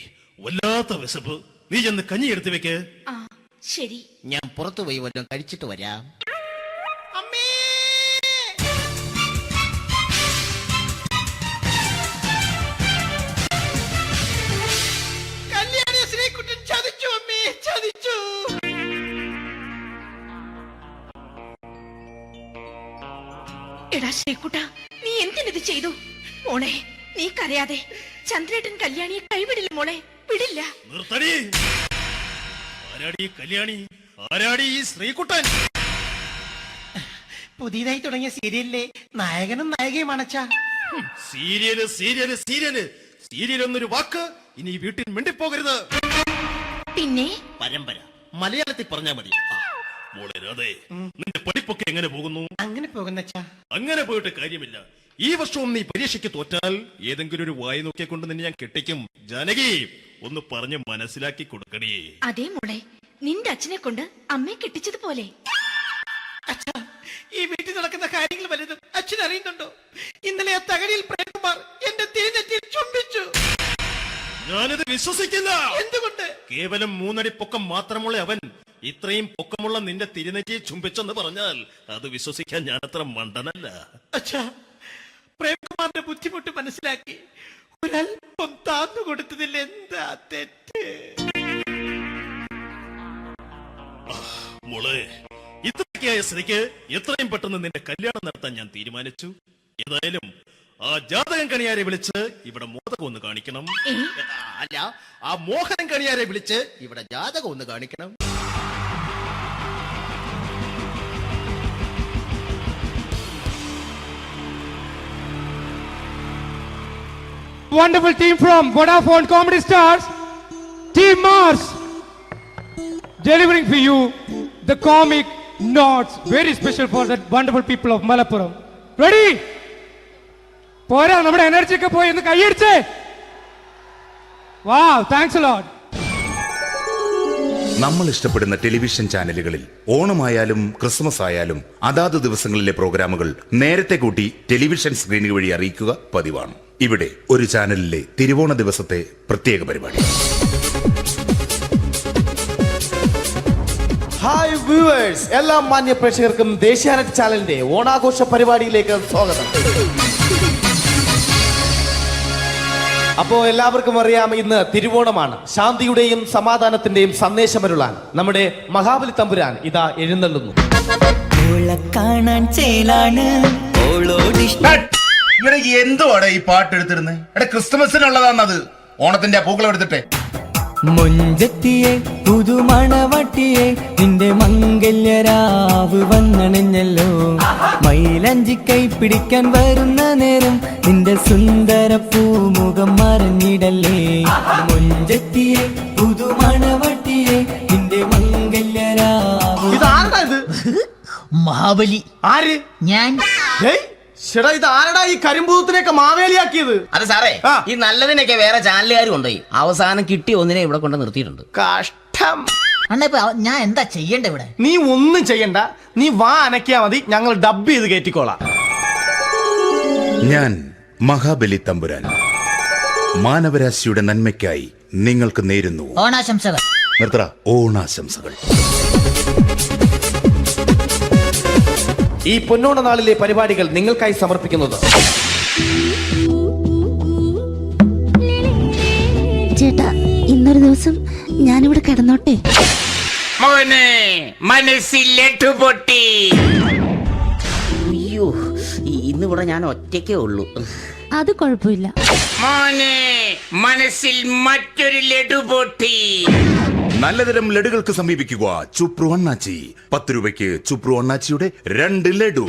വല്ലാത്ത വിശപ്പ്. നീ ചെന്ന് കഞ്ഞി എടുത്തു വെക്ക്. ആ ശരി. ഞാൻ പുറത്തു പോയി വല്ലതും കഴിച്ചിട്ട് വരാം. എടാ ശ്രീകുട്ട, നീ എന്തിനിത് ചെയ്തു? മോളെ, നീ കരയാതെ. ചന്ദ്രേട്ടൻ കല്യാണിയെ കൈവിടില്ല മോളെ, വിടില്ല. നിർത്തടി. ആരാടി കല്യാണി? ആരാടി ഈ ശ്രീകുട്ടൻ? പുതിയതായി തുടങ്ങിയ സീരിയലിലെ നായകനും നായികയും അണച്ചാ. സീരിയല് സീരിയല് സീരിയല് സീരിയൽ എന്നൊരു വാക്ക് ഇനി ഈ വീട്ടിൽ മിണ്ടിപ്പോകരുത്. പിന്നെ പരമ്പര മലയാളത്തിൽ പറഞ്ഞാ മതി. മോളെ രാധേ, നിന്റെ പഠിപ്പൊക്കെ എങ്ങനെ പോകുന്നു? അങ്ങനെ പോകുന്ന അങ്ങനെ പോയിട്ട് കാര്യമില്ല. ഈ വർഷവും നീ പരീക്ഷയ്ക്ക് തോറ്റാൽ ഏതെങ്കിലും ഒരു വായി നോക്കിയെ കൊണ്ട് നിന്നെ ഞാൻ കെട്ടിക്കും. ജാനകി, ഒന്ന് പറഞ്ഞ് മനസ്സിലാക്കി കൊടുക്കണേ. അതേ മോളെ, നിന്റെ അച്ഛനെ കൊണ്ട് അമ്മയെ കെട്ടിച്ചതുപോലെ. ഈ വീട്ടിൽ നടക്കുന്ന കാര്യങ്ങൾ വലുതും അച്ഛൻ അറിയുന്നുണ്ടോ? ഇന്നലെ ആ തകഴിയിൽ പ്രേംകുമാർ എന്റെ തിരുനെറ്റിയിൽ ചുംബിച്ചു. ഞാനത് വിശ്വസിക്കില്ല. എന്തുകൊണ്ട്? കേവലം 3 അടി പൊക്കം മാത്രമുള്ള അവൻ ഇത്രയും പൊക്കമുള്ള നിന്റെ തിരുനെറ്റിയെ ചുംബിച്ചെന്ന് പറഞ്ഞാൽ അത് വിശ്വസിക്കാൻ ഞാൻ അത്ര മണ്ടനല്ല. അച്ഛാ, പ്രേംകുമാറിന്റെ ബുദ്ധിമുട്ട് മനസ്സിലാക്കി ഒരല്പം താന്നു കൊടുത്തതിൽ എന്താ തെറ്റ്? മോളെ, ഇത്രയ്ക്കായ സ്ഥിതിക്ക് എത്രയും പെട്ടെന്ന് നിന്റെ കല്യാണം നടത്താൻ ഞാൻ തീരുമാനിച്ചു. ഏതായാലും ആ ജാതകം കണിയാരെ വിളിച്ച് ഇവിടെ മോദകം ഒന്ന് കാണിക്കണം. അല്ല, ആ മോഹനം കണിയാരെ വിളിച്ച് ഇവിടെ ജാതകം ഒന്ന് കാണിക്കണം. Wonderful team from Vodafone Comedy Stars, Team Mars, delivering for you the comic notes, very special for the wonderful people of Malappuram. Ready? പോരാ, നമ്മുടെ എനർജി ഒക്കെ പോയി ഒന്ന് കൈയടിച്ചേ. Wow, thanks a lot. നമ്മൾ ഇഷ്ടപ്പെടുന്ന ടെലിവിഷൻ ചാനലുകളിൽ ഓണമായാലും ക്രിസ്മസ് ആയാലും അതാത് ദിവസങ്ങളിലെ പ്രോഗ്രാമുകൾ നേരത്തെ കൂട്ടി ടെലിവിഷൻ സ്ക്രീനുകൾ വഴി അറിയിക്കുക പതിവാണ്. ഇവിടെ ഒരു ചാനലിലെ തിരുവോണ ദിവസത്തെ പ്രത്യേക പരിപാടി. ഹായ് വ്യൂവേഴ്സ്, എല്ലാ മാന്യ പ്രേക്ഷകർക്കും ദേശീയാനെറ്റ് ചാനലിന്റെ ഓണാഘോഷ പരിപാടിയിലേക്ക് സ്വാഗതം. അപ്പോ എല്ലാവർക്കും അറിയാം, ഇന്ന് തിരുവോണമാണ്. ശാന്തിയുടെയും സമാധാനത്തിന്റെയും സന്ദേശമരുളാൻ നമ്മുടെ മഹാബലി തമ്പുരാൻ ഇതാ എഴുന്നള്ളുന്നു. കാണാൻ ചേലാണ് എന്തുവാടെ ഈ പാട്ട് എടുത്തിരുന്നത്? എടാ, ക്രിസ്തുമസിനുള്ളതാണത്. ഓണത്തിന്റെ പൂക്കളം എടുത്തിട്ടെ. മൊഞ്ചത്തിയെ പുതുമണവട്ടിയെ നിന്റെ മംഗല്യരാവ് വന്നണഞ്ഞല്ലോ. മൈലഞ്ചി കൈ പിടിക്കാൻ വരുന്ന നേരം നിന്റെ സുന്ദര പൂമുഖം മറിഞ്ഞിടല്ലേ. മൊഞ്ചത്തിയെ പുതുമണവട്ടിയെ നിന്റെ മംഗല്യരാവ്. ഇതാരടാ? മഹാബലി. ആര്? ഞാൻ. ചേട്ടാ, ഇത് ആരടാ ഈ കരിമ്പൂത്തിനെയൊക്കെ മാവേലിയാക്കിയത്? അത് സാറേ, ഈ നല്ലതിനൊക്കെ വേറെ ചാനലുകാർ കൊണ്ടുപോയി അവസാനം കിട്ടി ഒന്നിനെ ഇവിടെ കൊണ്ട് നിർത്തിയിട്ടുണ്ട്. കഷ്ടം. അണ്ണ ഇപ്പൊ ഞാൻ എന്താ ചെയ്യണ്ട ഇവിടെ? നീ ഒന്നും ചെയ്യണ്ട, നീ വാ അനക്കിയാ മതി, ഞങ്ങൾ ഡബ് ചെയ്ത് കയറ്റിക്കോളാം. ഞാൻ മഹാബലി തമ്പുരാൻ മാനവരാശിയുടെ നന്മയ്ക്കായി നിങ്ങൾക്ക് നേരുന്നു ഓണാശംസകൾ. നിർത്തറ. ഓണാശംസകൾ. ഈ പൊന്നോണ നാളിലെ പരിപാടികൾ നിങ്ങൾക്കായി സമർപ്പിക്കുന്നത് ചേട്ടാ, ഇന്നൊരു ദിവസം ഞാനിവിടെ കിടന്നോട്ടെ? മോനെ മനസ്സിലെട്ടു പൊട്ടി. അയ്യോ, ഇന്നിവിടെ ഞാൻ ഒറ്റയ്ക്കേ ഉള്ളൂ. അത് കുഴപ്പമില്ല. മോനെ മനസ്സിൽ മറ്റൊരു ലഡു പൊട്ടി. നല്ലതരം ലഡുകൾക്ക് സമീപിക്കുക ചുപ്രു അണ്ണാച്ചി. 10 രൂപയ്ക്ക് ചുപ്രു അണ്ണാച്ചിയുടെ 2 ലഡു.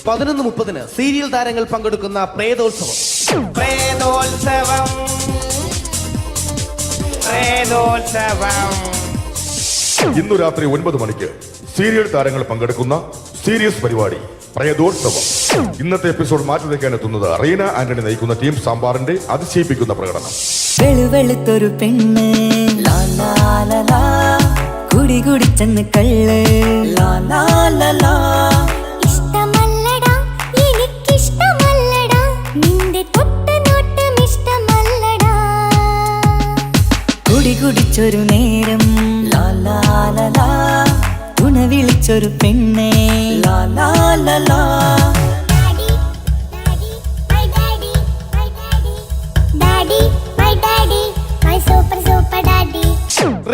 പതിനൊന്ന് 30 സീരിയൽ താരങ്ങൾ പങ്കെടുക്കുന്ന പ്രേതോത്സവം. പ്രേതോത്സവം, പ്രേതോത്സവം. ഇന്നു രാത്രി 9 മണിക്ക് സീരിയൽ താരങ്ങൾ പങ്കെടുക്കുന്ന സീരിയസ് പരിപാടി പ്രേതോത്സവം. ഇന്നത്തെ എപ്പിസോഡ് മാറ്റി വയ്ക്കാൻ എത്തുന്നത് റീന ആന്റണി നയിക്കുന്ന ടീം സാമ്പാറിന്റെ അതിശയിപ്പിക്കുന്ന പ്രകടനം. വെളുവെളുത്തൊരു പെണ്ണ് കുടി കുടിച്ചെന്ന് കള്ള്. ഇഷ്ടമല്ലടാ, എനിക്കിഷ്ടമല്ലടാ, നിന്റെ തൊട്ടനോട്ടം ഇഷ്ടമല്ലടാ. കുടി കുടിച്ചൊരു നേരം തുണ വിളിച്ചൊരു പെണ്ണെ.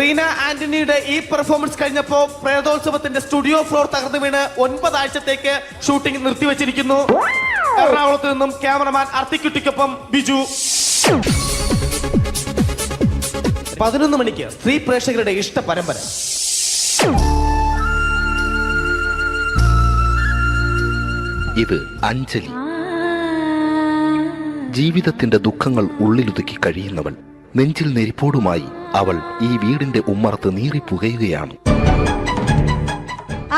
റീന ആന്റണിയുടെ ഈ പെർഫോമൻസ് കഴിഞ്ഞപ്പോ പ്രേതോത്സവത്തിന്റെ സ്റ്റുഡിയോ ഫ്ലോർ തകർന്നു വീണ് 9 ആഴ്ചത്തേക്ക് ഷൂട്ടിംഗ് നിർത്തിവെച്ചിരിക്കുന്നു. എറണാകുളത്ത് നിന്നും ക്യാമറമാൻ അർത്തിക്കുട്ടിക്കൊപ്പം ബിജു. 11 മണിക്ക് സ്ത്രീ പ്രേക്ഷകരുടെ ഇഷ്ട പരമ്പര. ഇത് അഞ്ജലി. ജീവിതത്തിന്റെ ദുഃഖങ്ങൾ ഉള്ളിലൊതുക്കി കഴിയുന്നവൾ. നെഞ്ചിൽ നെരിപ്പോടുമായി അവൾ ഈ വീടിന്റെ ഉമ്മറത്ത് നീറിപ്പുകയുകയാണ്.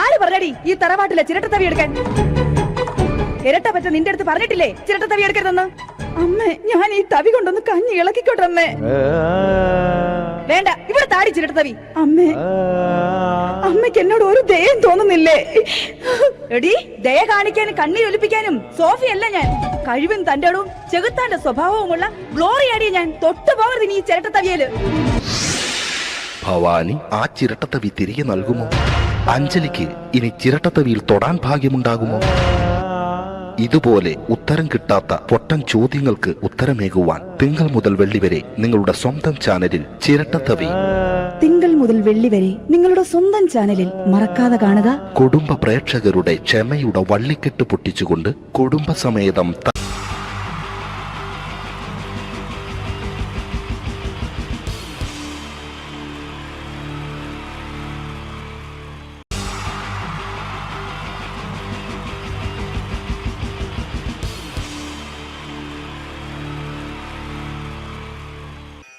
ആര് പറഞ്ഞടി ഈ തറവാട്ടിലെ ചിരട്ടത്തവി എടുക്കാൻ? ഇരട്ട പറ്റ നിന്റെ അടുത്ത് പറഞ്ഞിട്ടില്ലേ ചിരട്ടത്തവി എടുക്കരുതെന്ന്? അമ്മേ, ഞാൻ ഈ തവി കൊണ്ടൊന്ന് കഞ്ഞി ഇളക്കിക്കോട്ടെ അമ്മേ. വേണ്ട, ഇവിടെ താടി ചിരട്ടത്തവി. അമ്മേ, അമ്മയ്ക്ക് എന്നോട് ഒരു ദയം തോന്നുന്നില്ലേ? എടി, ദയ കാണിക്കാനും കണ്ണി ഒലിപ്പിക്കാനും സോഫിയല്ല ഞാൻ. കഴിവും തന്റെടും ചെകുത്താന്റെ സ്വഭാവവുമുള്ള ഗ്ലോറിയാടിയ ഞാൻ. തൊട്ടു പോകരുത് നീ ചിരട്ടത്തവിയല്. ഭവാനി ആ ചിരട്ടത്തവി തിരികെ നൽകുമോ? അഞ്ജലിക്ക് ഇനി ചിരട്ടത്തവിയിൽ തൊടാൻ ഭാഗ്യമുണ്ടാകുമോ? ഇതുപോലെ ഉത്തരം കിട്ടാത്ത പൊട്ടൻ ചോദ്യങ്ങൾക്ക് ഉത്തരമേകുവാൻ തിങ്കൾ മുതൽ വെള്ളി വരെ നിങ്ങളുടെ സ്വന്തം ചാനലിൽ ചിരട്ടത്തവി. തിങ്കൾ മുതൽ വെള്ളി വരെ നിങ്ങളുടെ സ്വന്തം ചാനലിൽ മറക്കാതെ കാണുക. കുടുംബ പ്രേക്ഷകരുടെ ക്ഷമയുടെ വള്ളിക്കെട്ട് പൊട്ടിച്ചുകൊണ്ട് കുടുംബസമേതം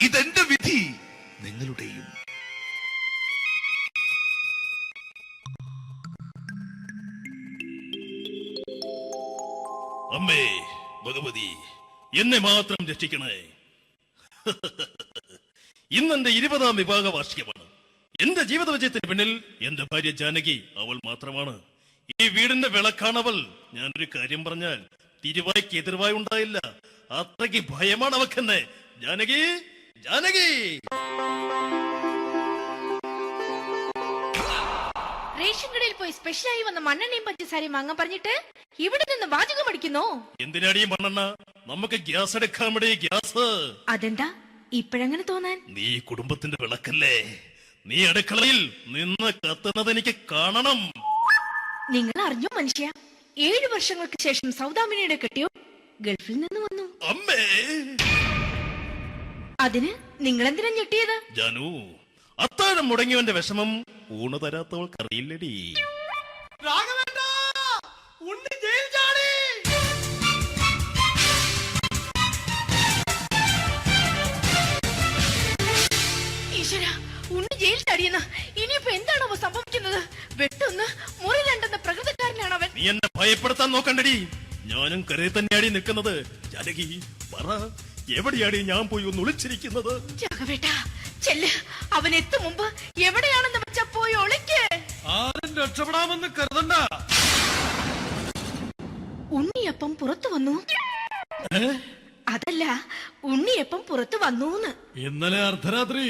ഇതെന്റെ വിധി, നിങ്ങളുടെയും. അമ്മേ ഭഗവതി, എന്നെ മാത്രം രക്ഷിക്കണേ. ഇന്നെന്റെ 20ാം വിവാഹ വാർഷികമാണ്. എന്റെ ജീവിത വിജയത്തിന് പിന്നിൽ എന്റെ ഭാര്യ ജാനകി അവൾ മാത്രമാണ്. ഈ വീടിന്റെ വിളക്കാണവൾ. ഞാനൊരു കാര്യം പറഞ്ഞാൽ തിരുവായ്ക്ക് എതിർവായി ഉണ്ടായില്ല. അത്രയ്ക്ക് ഭയമാണ് അവക്കെന്നെ. ജാനകി, ജാനകി. റേഷൻ കടയിൽ പോയി സ്പെഷ്യലായി വന്ന മണ്ണെണ്ണയും പഞ്ചസാരയും വാങ്ങാൻ പറഞ്ഞിട്ട് ഇവിടെ നിന്ന് വാചകം അടിക്കുന്നോ? എന്തിനാടി മണ്ണെണ്ണ? നമുക്ക് ഗ്യാസ് എടുക്കാൻ ഗ്യാസ്. അതെന്താ ഇപ്പോഴങ്ങനെ തോന്നാൻ? നീ കുടുംബത്തിന്റെ വിളക്കല്ലേ. നീ അടുക്കളയിൽ നിന്ന് കത്തുന്നത് എനിക്ക് കാണണം. നിങ്ങൾ അറിഞ്ഞോ മനുഷ്യ, 7 വർഷങ്ങൾക്ക് ശേഷം സൗദാമിനിയുടെ കെട്ടിയോ ഗൾഫിൽ നിന്ന് വന്നു. അമ്മേ, അതിന് നിങ്ങൾ എന്തിനാ ഞെട്ടിയത്? ജാനു, അത്താഴം മുടങ്ങിയവന്റെ വിഷമം ഊണ് തരാത്തവൾക്കറിയില്ലടി. ഈശ്വര, ഉണ്ണി ജയിൽ ചാടിയെന്ന്. ഇനിയിപ്പോ എന്താണോ സംഭവിക്കുന്നത്? വെട്ടൊന്ന് മുറി രണ്ടെന്ന പ്രകൃതക്കാരനാണ് അവൻ. നീ എന്നെ ഭയപ്പെടുത്താൻ നോക്കണ്ടടി. ഞാനും കരയിൽ തന്നെയാടി നിൽക്കുന്നത്. ജാനകി, പറ, എവിടെയാടി ഞാൻ പോയി ഒന്ന് ഒളിച്ചിരിക്കുന്നത്? ജാഗവേട്ടാ, ചെല്ല്. അവൻ എത്തും മുമ്പ് എവിടെയാണെന്ന് വെച്ചാ പോയി ഒളിക്ക്. ആരും രക്ഷപ്പെടാമെന്ന് കരുതണ്ട. ഉണ്ണിയപ്പം പുറത്തു വന്നു. അതല്ല, ഉണ്ണിയപ്പം പുറത്തു വന്നൂന്ന്. ഇന്നലെ അർദ്ധരാത്രി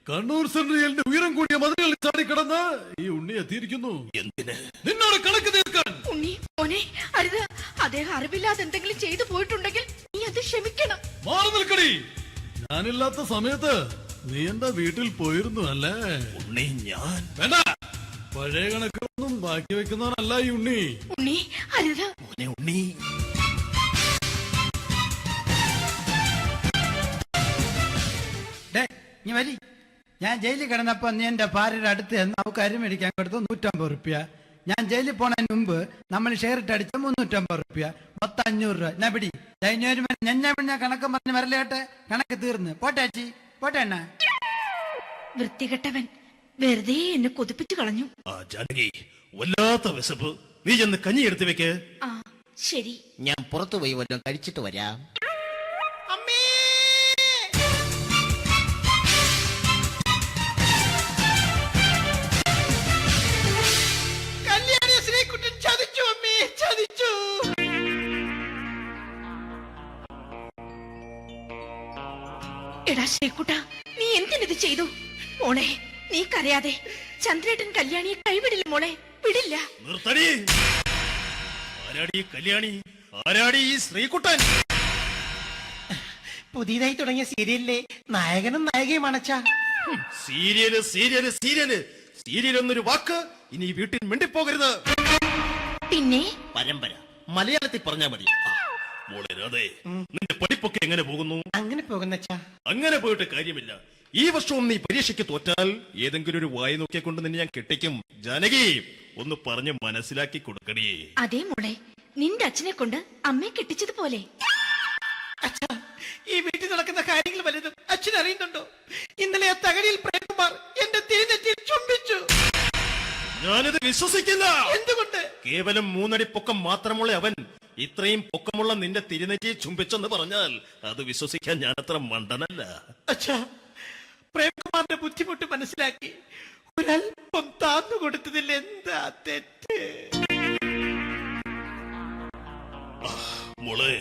കണ്ണൂർ സെൻട്രലിന്റെ ഉയരം കൂടിയ മതിലുകളിൽ ചാടിക്കിടന്ന് ഈ ഉണ്ണി എത്തിയിരിക്കുന്നു. എന്തിന്? നിന്നോട് കണക്ക് തീർക്കാൻ. ഉണ്ണി മോനെ, അരുത്. അദ്ദേഹം അറിവില്ലാതെ എന്തെങ്കിലും ചെയ്തു പോയിട്ടുണ്ടെങ്കിൽ നീ അത് ക്ഷമിക്കണം. മാറി നിൽക്കടി. ഞാനില്ലാത്ത സമയത്ത് നീ എന്റെ വീട്ടിൽ പോയിരുന്നു അല്ലേ? ഉണ്ണി, ഞാൻ വേണ്ട. പഴയ കണക്കൊന്നും ബാക്കി വെക്കുന്നവനല്ല ഈ ഉണ്ണി. ഉണ്ണി, അരുത്. മോനെ ഉണ്ണി. നീ വരി. ഞാൻ ജയിലിൽ കിടന്നപ്പോ നീ എന്റെ ഭാര്യയുടെ അടുത്ത് നമുക്ക് അരി മേടിക്കാൻ കൊടുത്തു 150 റുപ്യ. ഞാൻ ജയിലിൽ പോണതിന് മുമ്പ് നമ്മൾ ഷെയർ ഇട്ട് അടിച്ച 350 റുപ്യ, മൊത്തം 500 രൂപ. ഞാൻ പിടി. ഞാൻ കണക്ക് പറഞ്ഞ് വരലേട്ടെ. കണക്ക് തീർന്ന്. പോട്ടെ അച്ചി, പോട്ടെ അണ്ണ. വൃത്തികെട്ടവൻ വെറുതെ എന്നെ കൊതിപ്പിച്ചു കളഞ്ഞു. ജാനകി, വല്ലാത്ത വിശപ്പ്. നീ ചെന്ന് കഞ്ഞി എടുത്തു വെക്ക്. ആ ശരി. ഞാൻ പുറത്തു പോയി വല്ലതും കഴിച്ചിട്ട് വരാം. എടാ ശ്രീകുട്ട, നീ എന്തിനിത് ചെയ്തു? മോളെ, നീ കരയാതെ. ചന്ദ്രേട്ടൻ കല്യാണിയെ കൈവിടില്ല മോളെ, വിടില്ല. നിർത്തടി. ആരാടി കല്യാണി? ആരാടി ഈ ശ്രീകുട്ടൻ? പുതിയതായി തുടങ്ങിയ സീരിയലിലെ നായകനും നായികയും അണച്ചാ. സീരിയല് സീരിയല് സീരിയല് സീരിയൽ എന്നൊരു വാക്ക് ഇനി വീട്ടിൽ മിണ്ടിപ്പോകരുത്. പിന്നെ പരമ്പര മലയാളത്തിൽ പറഞ്ഞാ മതി. മോളെ രാധേ, നിന്റെ പഠിപ്പൊക്കെ എങ്ങനെ പോകുന്നു? അങ്ങനെ പോകുന്നച്ചാ. അങ്ങനെ പോയിട്ട് കാര്യമില്ല. ഈ വർഷവും നീ പരീക്ഷയ്ക്ക് തോറ്റാൽ ഏതെങ്കിലും ഒരു വായി നോക്കിയെ കൊണ്ട് നിന്നെ ഞാൻ കെട്ടിക്കും. ജാനകി, ഒന്ന് പറഞ്ഞ് മനസ്സിലാക്കി കൊടുക്കണേ. അതേ മോളെ, നിന്റെ അച്ഛനെ കൊണ്ട് അമ്മയെ കെട്ടിച്ചതുപോലെ. അച്ഛാ, ഈ വീട്ടിൽ നടക്കുന്ന കാര്യങ്ങൾ വലുതും അച്ഛൻ അറിയുന്നുണ്ടോ? ഇന്നലെ ആ തകഴിയിൽ പ്രേംകുമാർ എന്റെ തിരുനെറ്റിയിൽ ചുംബിച്ചു. ഞാനിത് വിശ്വസിക്കില്ല. എന്തുകൊണ്ട്? കേവലം 3 അടി പൊക്കം മാത്രമുള്ള അവൻ ഇത്രയും പൊക്കമുള്ള നിന്റെ തിരുനെറ്റിയെ ചുംബിച്ചെന്ന് പറഞ്ഞാൽ അത് വിശ്വസിക്കാൻ ഞാൻ അത്ര മണ്ടനല്ല. അച്ഛാ, പ്രേംകുമാറിന്റെ ബുദ്ധിമുട്ട് മനസ്സിലാക്കി ഒരല്പം താന്നു കൊടുത്തതിൽ എന്താ തെറ്റ്? മോളെ,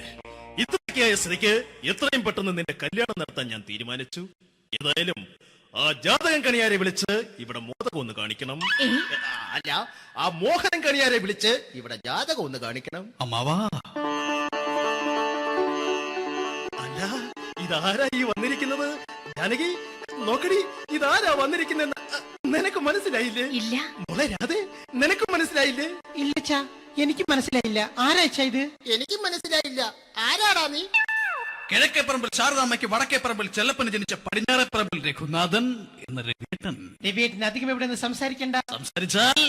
ഇത്രയ്ക്കായ സ്ഥിതിക്ക് എത്രയും പെട്ടെന്ന് നിന്റെ കല്യാണം നടത്താൻ ഞാൻ തീരുമാനിച്ചു. ഏതായാലും ആ ജാതകം കണിയാരെ വിളിച്ച് ഇവിടെ മോദകം ഒന്ന് കാണിക്കണം. അല്ല, ആ മോഹനം കണിയാരെ വിളിച്ച് ഇവിടെ ജാതകം ഒന്ന് കാണിക്കണം. അമ്മാവാ, അല്ല, ഇതാരാ ഈ വന്നിരിക്കുന്നത്? ജാനകി, നോക്കടി, ഇതാരാ വന്നിരിക്കുന്നെന്ന് നിനക്ക് മനസ്സിലായില്ലേ? ഇല്ല. മോളെ രാധേ, നിനക്ക് മനസ്സിലായില്ലേ? ഇല്ലച്ചാ, എനിക്ക് മനസ്സിലായില്ല. ആരാച്ചാ ഇത്? എനിക്കും മനസ്സിലായില്ല. ആരാടാ നീ? കിഴക്കേപ്പറമ്പിൽ ശാരദാമ്മയ്ക്ക് വടക്കേപ്പറമ്പിൽ ചെല്ലപ്പന് ജനിച്ച പടിഞ്ഞാറേപ്പറമ്പിൽ രഘുനാഥൻ എന്ന രവിയേട്ടൻ. രവിയേട്ടൻ അധികം ഇവിടെ നിന്ന് സംസാരിക്കണ്ട. സംസാരിച്ചാൽ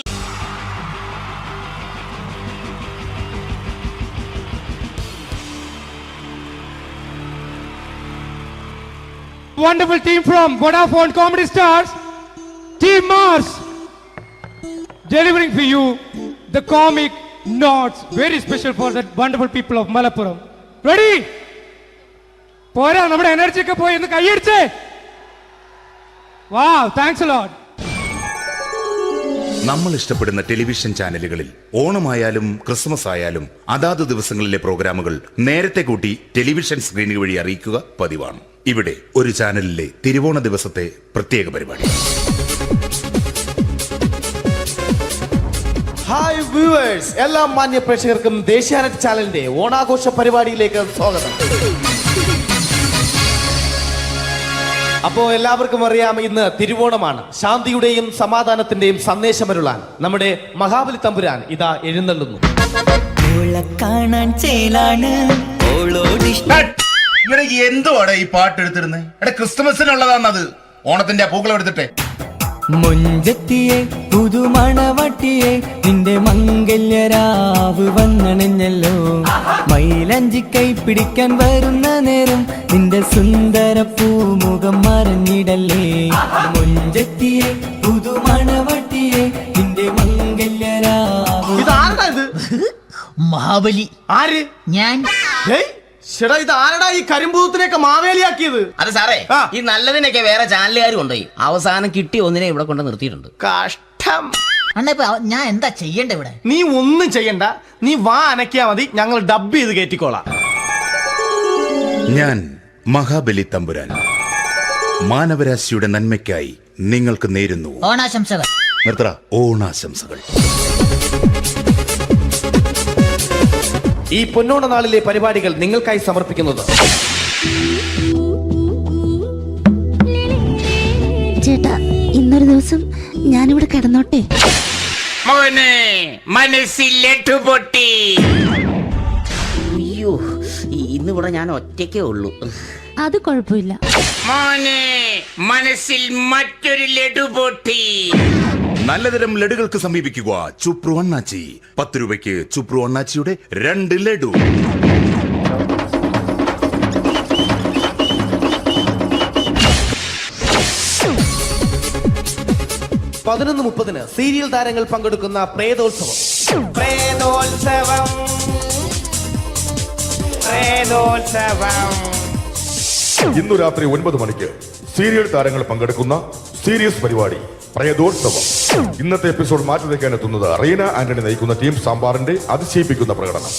Wonderful team from Vodafone Comedy Stars, Team Mars, delivering for you the comic notes very special for the wonderful people of Malappuram. Ready? പോരാ, നമ്മുടെ എനർജി ഒക്കെ പോയി ഒന്ന് കൈയടിച്ചേ. Wow, thanks a lot. നമ്മൾ ഇഷ്ടപ്പെടുന്ന ടെലിവിഷൻ ചാനലുകളിൽ ഓണമായാലും ക്രിസ്മസ് ആയാലും അതാത് ദിവസങ്ങളിലെ പ്രോഗ്രാമുകൾ നേരത്തെ കൂട്ടി ടെലിവിഷൻ സ്ക്രീനുകൾ വഴി അറിയിക്കുക പതിവാണ്. ഇവിടെ ഒരു ചാനലിലെ തിരുവോണ ദിവസത്തെ പ്രത്യേക പരിപാടി. ഹായ് വ്യൂവേഴ്സ്, എല്ലാ മാന്യ പ്രേക്ഷകർക്കും ദേശീയാനെറ്റ് ചാനലിന്റെ ഓണാഘോഷ പരിപാടിയിലേക്ക് സ്വാഗതം. അപ്പോ എല്ലാവർക്കും അറിയാം, ഇന്ന് തിരുവോണമാണ്. ശാന്തിയുടെയും സമാധാനത്തിന്റെയും സന്ദേശമരുളാൻ നമ്മുടെ മഹാബലി തമ്പുരാൻ ഇതാ എഴുന്നള്ളുന്നു. കാണാൻ ചേലാണ് എന്തുവാടാ ഈ പാട്ട് എടുത്തിരുന്നത്? എടാ, ക്രിസ്തുമസിനുള്ളതാണത്. ഓണത്തിന്റെ പൂക്കളം എടുത്തിട്ടെ. മുഞ്ചത്തിയെ പുതുമണവട്ടിയെ നിന്റെ മംഗല്യരാവ് വന്നണഞ്ഞല്ലോ. മൈലഞ്ചി കൈ പിടിക്കാൻ വരുന്ന നേരം നിന്റെ സുന്ദര പൂമുഖം മറഞ്ഞിടല്ലേ. മുഞ്ചത്തിയെ പുതുമണവട്ടിയെ നിന്റെ മംഗല്യരാവ്. മഹാബലി ആര്? ഞാൻ. ഇത് ആരടാ ഈ കരിമ്പൂത്തിനെയൊക്കെ മാവേലിയാക്കിയത്? അത് സാറേ, ഈ നല്ലതിനൊക്കെ വേറെ ചാനലുകാർ കൊണ്ടുപോയി അവസാനം കിട്ടി ഒന്നിനെ ഇവിടെ കൊണ്ട് നിർത്തിയിട്ടുണ്ട്. കഷ്ടം. ഞാൻ എന്താ ചെയ്യണ്ട ഇവിടെ? നീ ഒന്നും ചെയ്യണ്ട, നീ വാ അനക്കിയാ മതി, ഞങ്ങൾ ഡബ് ചെയ്ത് കയറ്റിക്കോളാം. ഞാൻ മഹാബലി തമ്പുരാൻ മാനവരാശിയുടെ നന്മയ്ക്കായി നിങ്ങൾക്ക് നേരുന്നു ഓണാശംസകൾ. നിർത്തറ. ഓണാശംസകൾ. ഈ പൊന്നോണ നാളിലെ പരിപാടികൾ നിങ്ങൾക്കായി സമർപ്പിക്കുന്നത് ചേട്ടാ, ഇന്നൊരു ദിവസം ഞാനിവിടെ കിടന്നോട്ടെ. മോനെ മനസ്സിലെട്ടു പൊട്ടി. അയ്യോ, ഇന്നിവിടെ ഞാൻ ഒറ്റയ്ക്കേ ഉള്ളൂ. അത് കുഴപ്പമില്ല. മോനെ മനസ്സിൽ മറ്റൊരു ലഡു പൊട്ടി. നല്ലതരം ലഡുകൾക്ക് സമീപിക്കുക ചുപ്രു അണ്ണാച്ചി. 10 രൂപയ്ക്ക് ചുപ്രു അണ്ണാച്ചിയുടെ 2 ലഡു. പതിനൊന്ന് 30 സീരിയൽ താരങ്ങൾ പങ്കെടുക്കുന്ന പ്രേതോത്സവം. പ്രേതോത്സവം, പ്രേതോത്സവം. ഇന്നു രാത്രി 9 മണിക്ക് സീരിയൽ താരങ്ങൾ പങ്കെടുക്കുന്ന സീരിയസ് പരിപാടി പ്രേതോത്സവം. ഇന്നത്തെ എപ്പിസോഡ് മാറ്റി വയ്ക്കാൻ എത്തുന്നത് റീന ആന്റണി നയിക്കുന്ന ടീം സാമ്പാറിന്റെ അതിശയിപ്പിക്കുന്ന പ്രകടനം.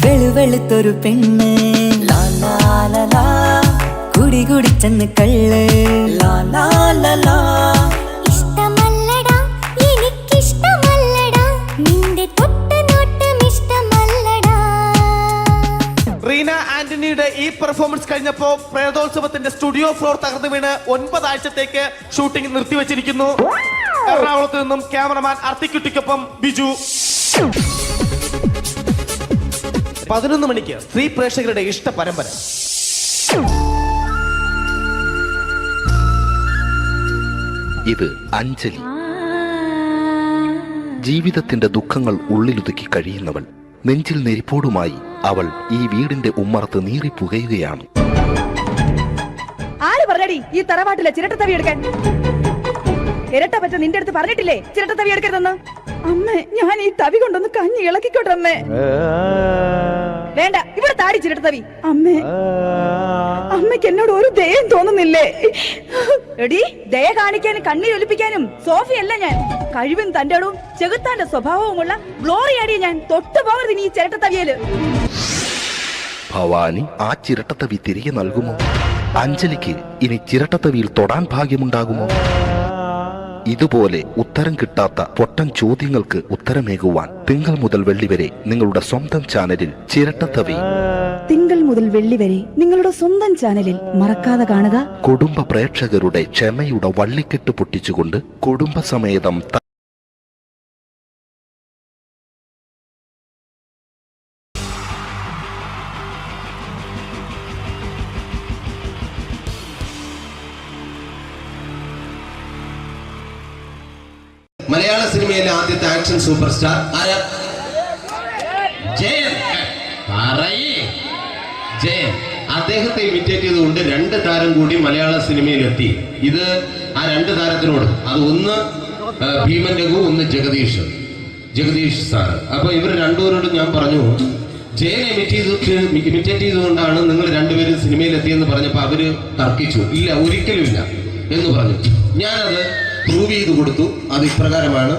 വെളുവെളുത്തൊരു പെണ്ണ് കുടി കുടിച്ചെന്ന് കള്ള്. ഇഷ്ടമല്ലടാ, എനിക്കിഷ്ടമല്ലടാ, നിന്റെ തൊട്ടനോട്ടം ഇഷ്ടമല്ലടാ. റീന ആന്റണിയുടെ ഈ പെർഫോമൻസ് കഴിഞ്ഞപ്പോ പ്രേതോത്സവത്തിന്റെ സ്റ്റുഡിയോ ഫ്ലോർ തകർന്നു വീണ് 9 ആഴ്ചത്തേക്ക് ഷൂട്ടിംഗ് നിർത്തിവെച്ചിരിക്കുന്നു. എറണാകുളത്ത് നിന്നും ക്യാമറമാൻ അർത്തിക്കുട്ടിക്കൊപ്പം ബിജു. 11 മണിക്ക് സ്ത്രീ പ്രേക്ഷകരുടെ ഇഷ്ട പരമ്പര. ഇത് അഞ്ജലി. ജീവിതത്തിന്റെ ദുഃഖങ്ങൾ ഉള്ളിലൊതുക്കി കഴിയുന്നവൾ. നെഞ്ചിൽ നെരിപ്പോടുമായി അവൾ ഈ വീടിന്റെ ഉമ്മറത്ത് നീറിപ്പുകയുകയാണ്. ആര് പറഞ്ഞടി ഈ തറവാട്ടിലെ ചിരട്ടത്തവി എടുക്കാൻ? ഇരട്ട പറ്റ നിന്റെ അടുത്ത് പറഞ്ഞിട്ടില്ലേ ചിരട്ടത്തവി എടുക്കരുതെന്ന്? അമ്മേ, ഞാൻ ഈ തവി കൊണ്ടൊന്ന് കഞ്ഞി ഇളക്കിക്കോട്ടെ അമ്മേ. വേണ്ട, ഇവിടെ താടി ചിരട്ടത്തവി. അമ്മേ, അമ്മയ്ക്ക് എന്നോട് ഒരു ദയം തോന്നുന്നില്ലേ? എടി, ദയ കാണിക്കാനും കണ്ണീരൊലിപ്പിക്കാനും സോഫിയല്ല ഞാൻ. കഴിവും തന്റെ ഇടവും ചെകുത്താന്റെ സ്വഭാവവുമുള്ള ഗ്ലോറിയാടി ഞാൻ. തൊട്ടു പോകരുത് നീ ചിരട്ടത്തവിയല്. ഭവാനി ആ ചിരട്ടത്തവി തിരികെ നൽകുമോ? അഞ്ജലിക്ക് ഇനി ചിരട്ടത്തവിയിൽ തൊടാൻ ഭാഗ്യമുണ്ടാകുമോ? ഇതുപോലെ ഉത്തരം കിട്ടാത്ത പൊട്ടൻ ചോദ്യങ്ങൾക്ക് ഉത്തരമേകുവാൻ തിങ്കൾ മുതൽ വെള്ളി വരെ നിങ്ങളുടെ സ്വന്തം ചാനലിൽ ചിരട്ടത്തവി. തിങ്കൾ മുതൽ വെള്ളി വരെ നിങ്ങളുടെ സ്വന്തം ചാനലിൽ മറക്കാതെ കാണുക. കുടുംബ പ്രേക്ഷകരുടെ ക്ഷമയുടെ വള്ളിക്കെട്ട് പൊട്ടിച്ചുകൊണ്ട് കുടുംബസമേതം മലയാള സിനിമയിലെ ആദ്യത്തെ ആക്ഷൻ സൂപ്പർ സ്റ്റാർ ആരാ? ജയൻ. ജയൻ. അദ്ദേഹത്തെ ഇമിറ്റേറ്റ് ചെയ്തുകൊണ്ട് 2 താരം കൂടി മലയാള സിനിമയിലെത്തി. ഇത് ആ 2 താരത്തിനോട്, അത് ഒന്ന് ഭീമൻ രഘു, ഒന്ന് ജഗദീഷ് സാറ്. അപ്പൊ ഇവർ രണ്ടുപേരോടും ഞാൻ പറഞ്ഞു, ജയനെ ഇമിറ്റേറ്റ് ചെയ്തുകൊണ്ടാണ് നിങ്ങൾ രണ്ടുപേരും സിനിമയിലെത്തിയെന്ന് പറഞ്ഞപ്പോൾ അവര് തർക്കിച്ചു. ഇല്ല, ഒരിക്കലും ഇല്ല എന്ന് പറഞ്ഞു. ഞാനത് പ്രൂവ് ചെയ്ത് കൊടുത്തു. അത് ഇപ്രകാരമാണ്.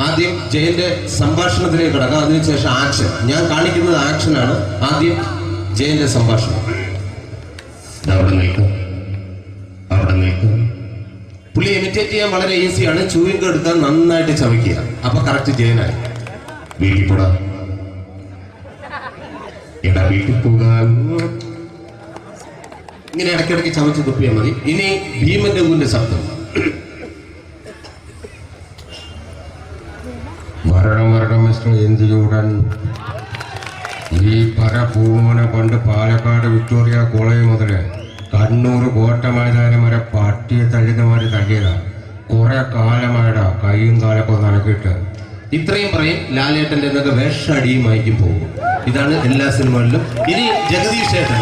ആദ്യം ജയന്റെ സംഭാഷണത്തിലേക്ക് കിടക്കാം, അതിനുശേഷം ആക്ഷൻ. ഞാൻ കാണിക്കുന്നത് ആക്ഷനാണ്. ആദ്യം ജയന്റെ സംഭാഷണം. അവിടെ നിൽക്കും. പുള്ളി ഇമിറ്റേറ്റ് ചെയ്യാൻ വളരെ ഈസിയാണ്. ചൂയിങ് എടുക്കാൻ നന്നായിട്ട് ചവയ്ക്കുക. അപ്പൊ കറക്റ്റ് ജയനായി. വീട്ടിൽ പോടാ, എടാ വീട്ടിൽ പോകാൻ. ഇങ്ങനെ ഇടയ്ക്കിടയ്ക്ക് ചവച്ച് തുപ്പിയാൽ മതി. ഇനി ഭീമൻ രഘുവിന്റെ ശബ്ദം. വരണം മിസ്റ്റർ എന്ത് ചൂടൻ. ഈ പൂമോനെ കൊണ്ട് പാലക്കാട് വിക്ടോറിയ കോളേജ് മുതല് കണ്ണൂർ കോട്ട മൈതാനം വരെ പട്ടിയെ തള്ളുന്നമാര് തള്ളിയതാ. കുറെ കാലമായടാ കൈയും കാലൊക്കെ നനക്കിട്ട്. ഇത്രയും പറയും. ലാലേട്ടന്റെ എന്നൊക്കെ വേഷടിയുമായിരിക്കും പോകും. ഇതാണ് എല്ലാ സിനിമകളിലും. ഇനി ജഗദീഷ് ഏട്ടൻ.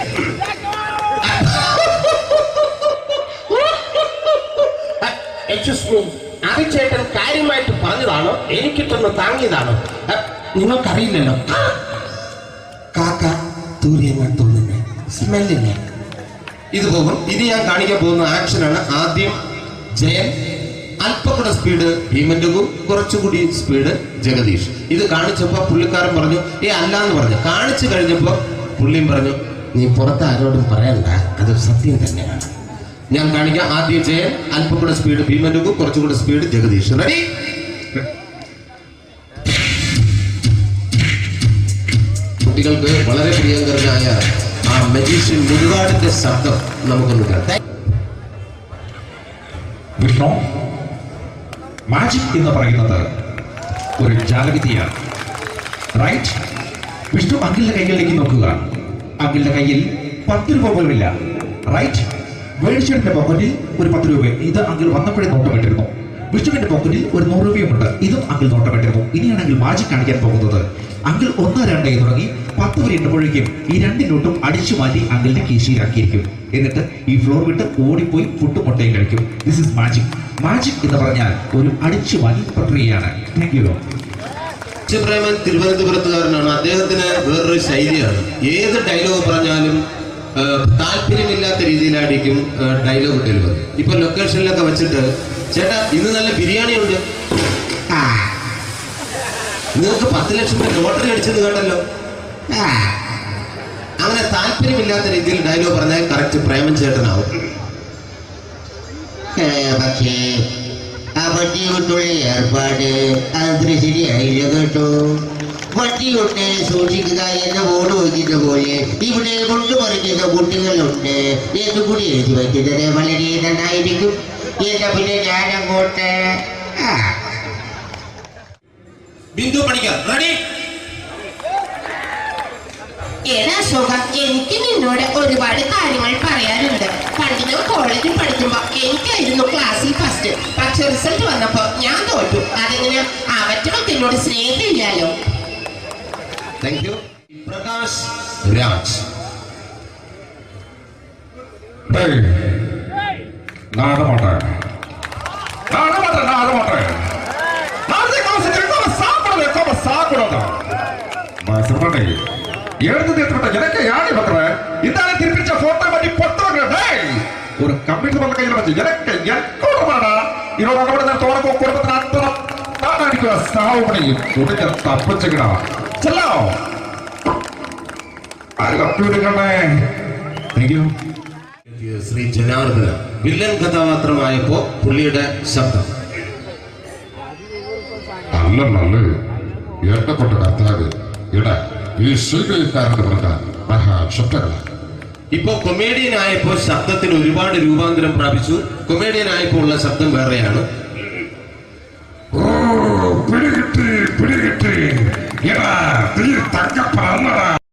ചേട്ടൻ കാര്യമായിട്ട് പറഞ്ഞതാണോ എനിക്കിട്ടൊന്ന് താങ്ങിയതാണോ? നിങ്ങൾക്കറിയില്ലല്ലോ. കാക്ക തൂരിയെന്നാണ് തോന്നുന്നത്. സ്മെല്ലില്ലേ? ഇത് പോകും. ഇനി ഞാൻ കാണിക്കാൻ പോകുന്ന ആക്ഷനാണ്. ആദ്യം ജയൻ, അല്പം കൂടെ സ്പീഡ് ഭീമൻ രഘു, കുറച്ചുകൂടി സ്പീഡ് ജഗദീഷ്. ഇത് കാണിച്ചപ്പോ പുള്ളിക്കാരൻ പറഞ്ഞു അല്ലാന്ന് പറഞ്ഞു. കാണിച്ചു കഴിഞ്ഞപ്പോ പുള്ളിയും പറഞ്ഞു നീ പുറത്ത് ആരോടും പറയണ്ട, അത് സത്യം തന്നെയാണ്. ഞാൻ കാണിക്കാം. ആദ്യം ജയൻ, അല്പം കൂടെ സ്പീഡ് ഭീമൻ രഘു, കുറച്ചുകൂടെ സ്പീഡ് ജഗദീഷ്. റെഡി? കുട്ടികൾക്ക് വളരെ പ്രിയങ്കരനായ ആ മജീഷ്യൻ മുരുകാടിന്റെ ശബ്ദം നമുക്കൊന്ന് കേൾക്കാം. വിഷ്ണു, മാജിക് എന്ന് പറയുന്നത് ഒരു ജാലവിദ്യയാണ്. റൈറ്റ്? വിഷ്ണു അങ്കിളിന്റെ കൈകളിലേക്ക് നോക്കുക. അങ്കിളിന്റെ കയ്യിൽ 10 രൂപ പോലുമില്ല. റൈറ്റ്? വേണിച്ചേട്ടന്റെ പോക്കറ്റിൽ ഒരു 10 രൂപ. ഇത് അങ്കിൾ വന്നപ്പോഴേ നോട്ടമിട്ടിരുന്നു. വിഷ്ണുവിന്റെ പോക്കറ്റിൽ ഒരു 100 രൂപയുമുണ്ട്. ഇതും അങ്കിൾ നോട്ടമിട്ടിരുന്നു. ഇനിയാണ് അങ്കിൾ മാജിക് കാണിക്കാൻ പോകുന്നത്. അങ്കിൾ 1, 2 തുടങ്ങി 10 വരെ എണ്ണുമ്പോഴേക്കും ഈ 2 നോട്ടും അടിച്ചു മാറ്റി അങ്കിളിന്റെ കീശയിലാക്കിയിരിക്കും. എന്നിട്ട് ഈ ഫ്ലോർ വിട്ട് ഓടിപ്പോയി പുട്ടും മുട്ടയും കഴിക്കും. This is magic. മാജിക് എന്ന് പറഞ്ഞാൽ ഒരു അടിച്ചു മാറ്റി പ്രക്രിയയാണ്. Thank you. പ്രേമൻ തിരുവനന്തപുരത്തുകാരനാണ്. അദ്ദേഹത്തിന് വേറൊരു ശൈലിയാണ്. ഏത് ഡയലോഗ് പറഞ്ഞാലും താല്പര്യമില്ലാത്ത രീതിയിലായിരിക്കും ഡയലോഗ് ഡെലിവറി. ഇപ്പൊ ലൊക്കേഷനിലൊക്കെ വെച്ചിട്ട് ചേട്ടാ ഇന്ന് നല്ല ബിരിയാണി ഉണ്ട്, നിങ്ങൾക്ക് 10 ലക്ഷം രൂപ ലോട്ടറി അടിച്ചെന്ന് കേട്ടല്ലോ. അങ്ങനെ താല്പര്യമില്ലാത്ത രീതിയിൽ ഡയലോഗ് പറഞ്ഞാൽ കറക്റ്റ് പ്രേമൻ ചേട്ടനാവും. പക്ഷേ ആ വണ്ടി കൊണ്ടുള്ള ഏർപ്പാട് അത്ര ശരിയായില്ല കേട്ടോ. വണ്ടി കൊണ്ട് സൂക്ഷിക്കുക എന്ന ബോർഡ് വയ്ക്കുന്ന പോലെ ഇവിടെ കൊണ്ടുമറിക്കുന്ന കുട്ടികളുണ്ട് എന്ന് കൂടി എഴുതി വയ്ക്കുന്നത് വളരെ നന്നായിരിക്കും. എന്നാ പിന്നെ ഞാൻ അങ്ങോട്ട് ബിന്ദു പണിക്കർ. റെഡി? ഏതാ അശോക, എനിക്ക് നിന്നോട് ഒരുപാട് കാര്യങ്ങൾ പറയാനുണ്ട്. പണ്ട് ഞാൻ കോളേജിൽ പഠിക്കുമ്പോ എനിക്കായിരുന്നു ക്ലാസ്സിൽ ഫസ്റ്റ്. പക്ഷെ റിസൾട്ട് വന്നപ്പോ ഞാൻ തോറ്റു. അതെങ്ങനെ അവറ്റൊക്കെ എന്നോട് സ്നേഹമില്ലല്ലോ. Thank you. പ്രകാശ് രാജ്. எனக்கு யாரு பக்கற இதால திருப்பிச்ச போட்டோ பத்தி பொட்டோங்க. ஒரு கம்ப்யூட்டர் பண்ண கையில வச்சு எனக்கு எக்கோடமாடா இதோட நம்ம தோறப்போ குடும்பத்துல அத்தனை நான் அடிக்கிற சாவு பண்ணி உடனே தப்பிச்சுக்கடா. செல்லோ அது കമ്പ്യൂട്ടറിനെ. Thank you. Shri Janardhana villain കഥാപാത്രമായപ്പോ പുള്ളിയുടെ ശബ്ദം. നല്ല നല്ല എന്നെ കൊണ്ട് കത്താത് ഇടാ ഈ സ്വീകരിക്കാരെന്ന് പറഞ്ഞാൽ മഹാശബ്ദങ്ങളാണ്. ഇപ്പോ കൊമേഡിയൻ ആയപ്പോ ശബ്ദത്തിന് ഒരുപാട് രൂപാന്തരം പ്രാപിച്ചു. കൊമേഡിയൻ ആയപ്പോ ഉള്ള ശബ്ദം വേറെയാണ്. പിടികിട്ടി എടാ തീ തങ്കം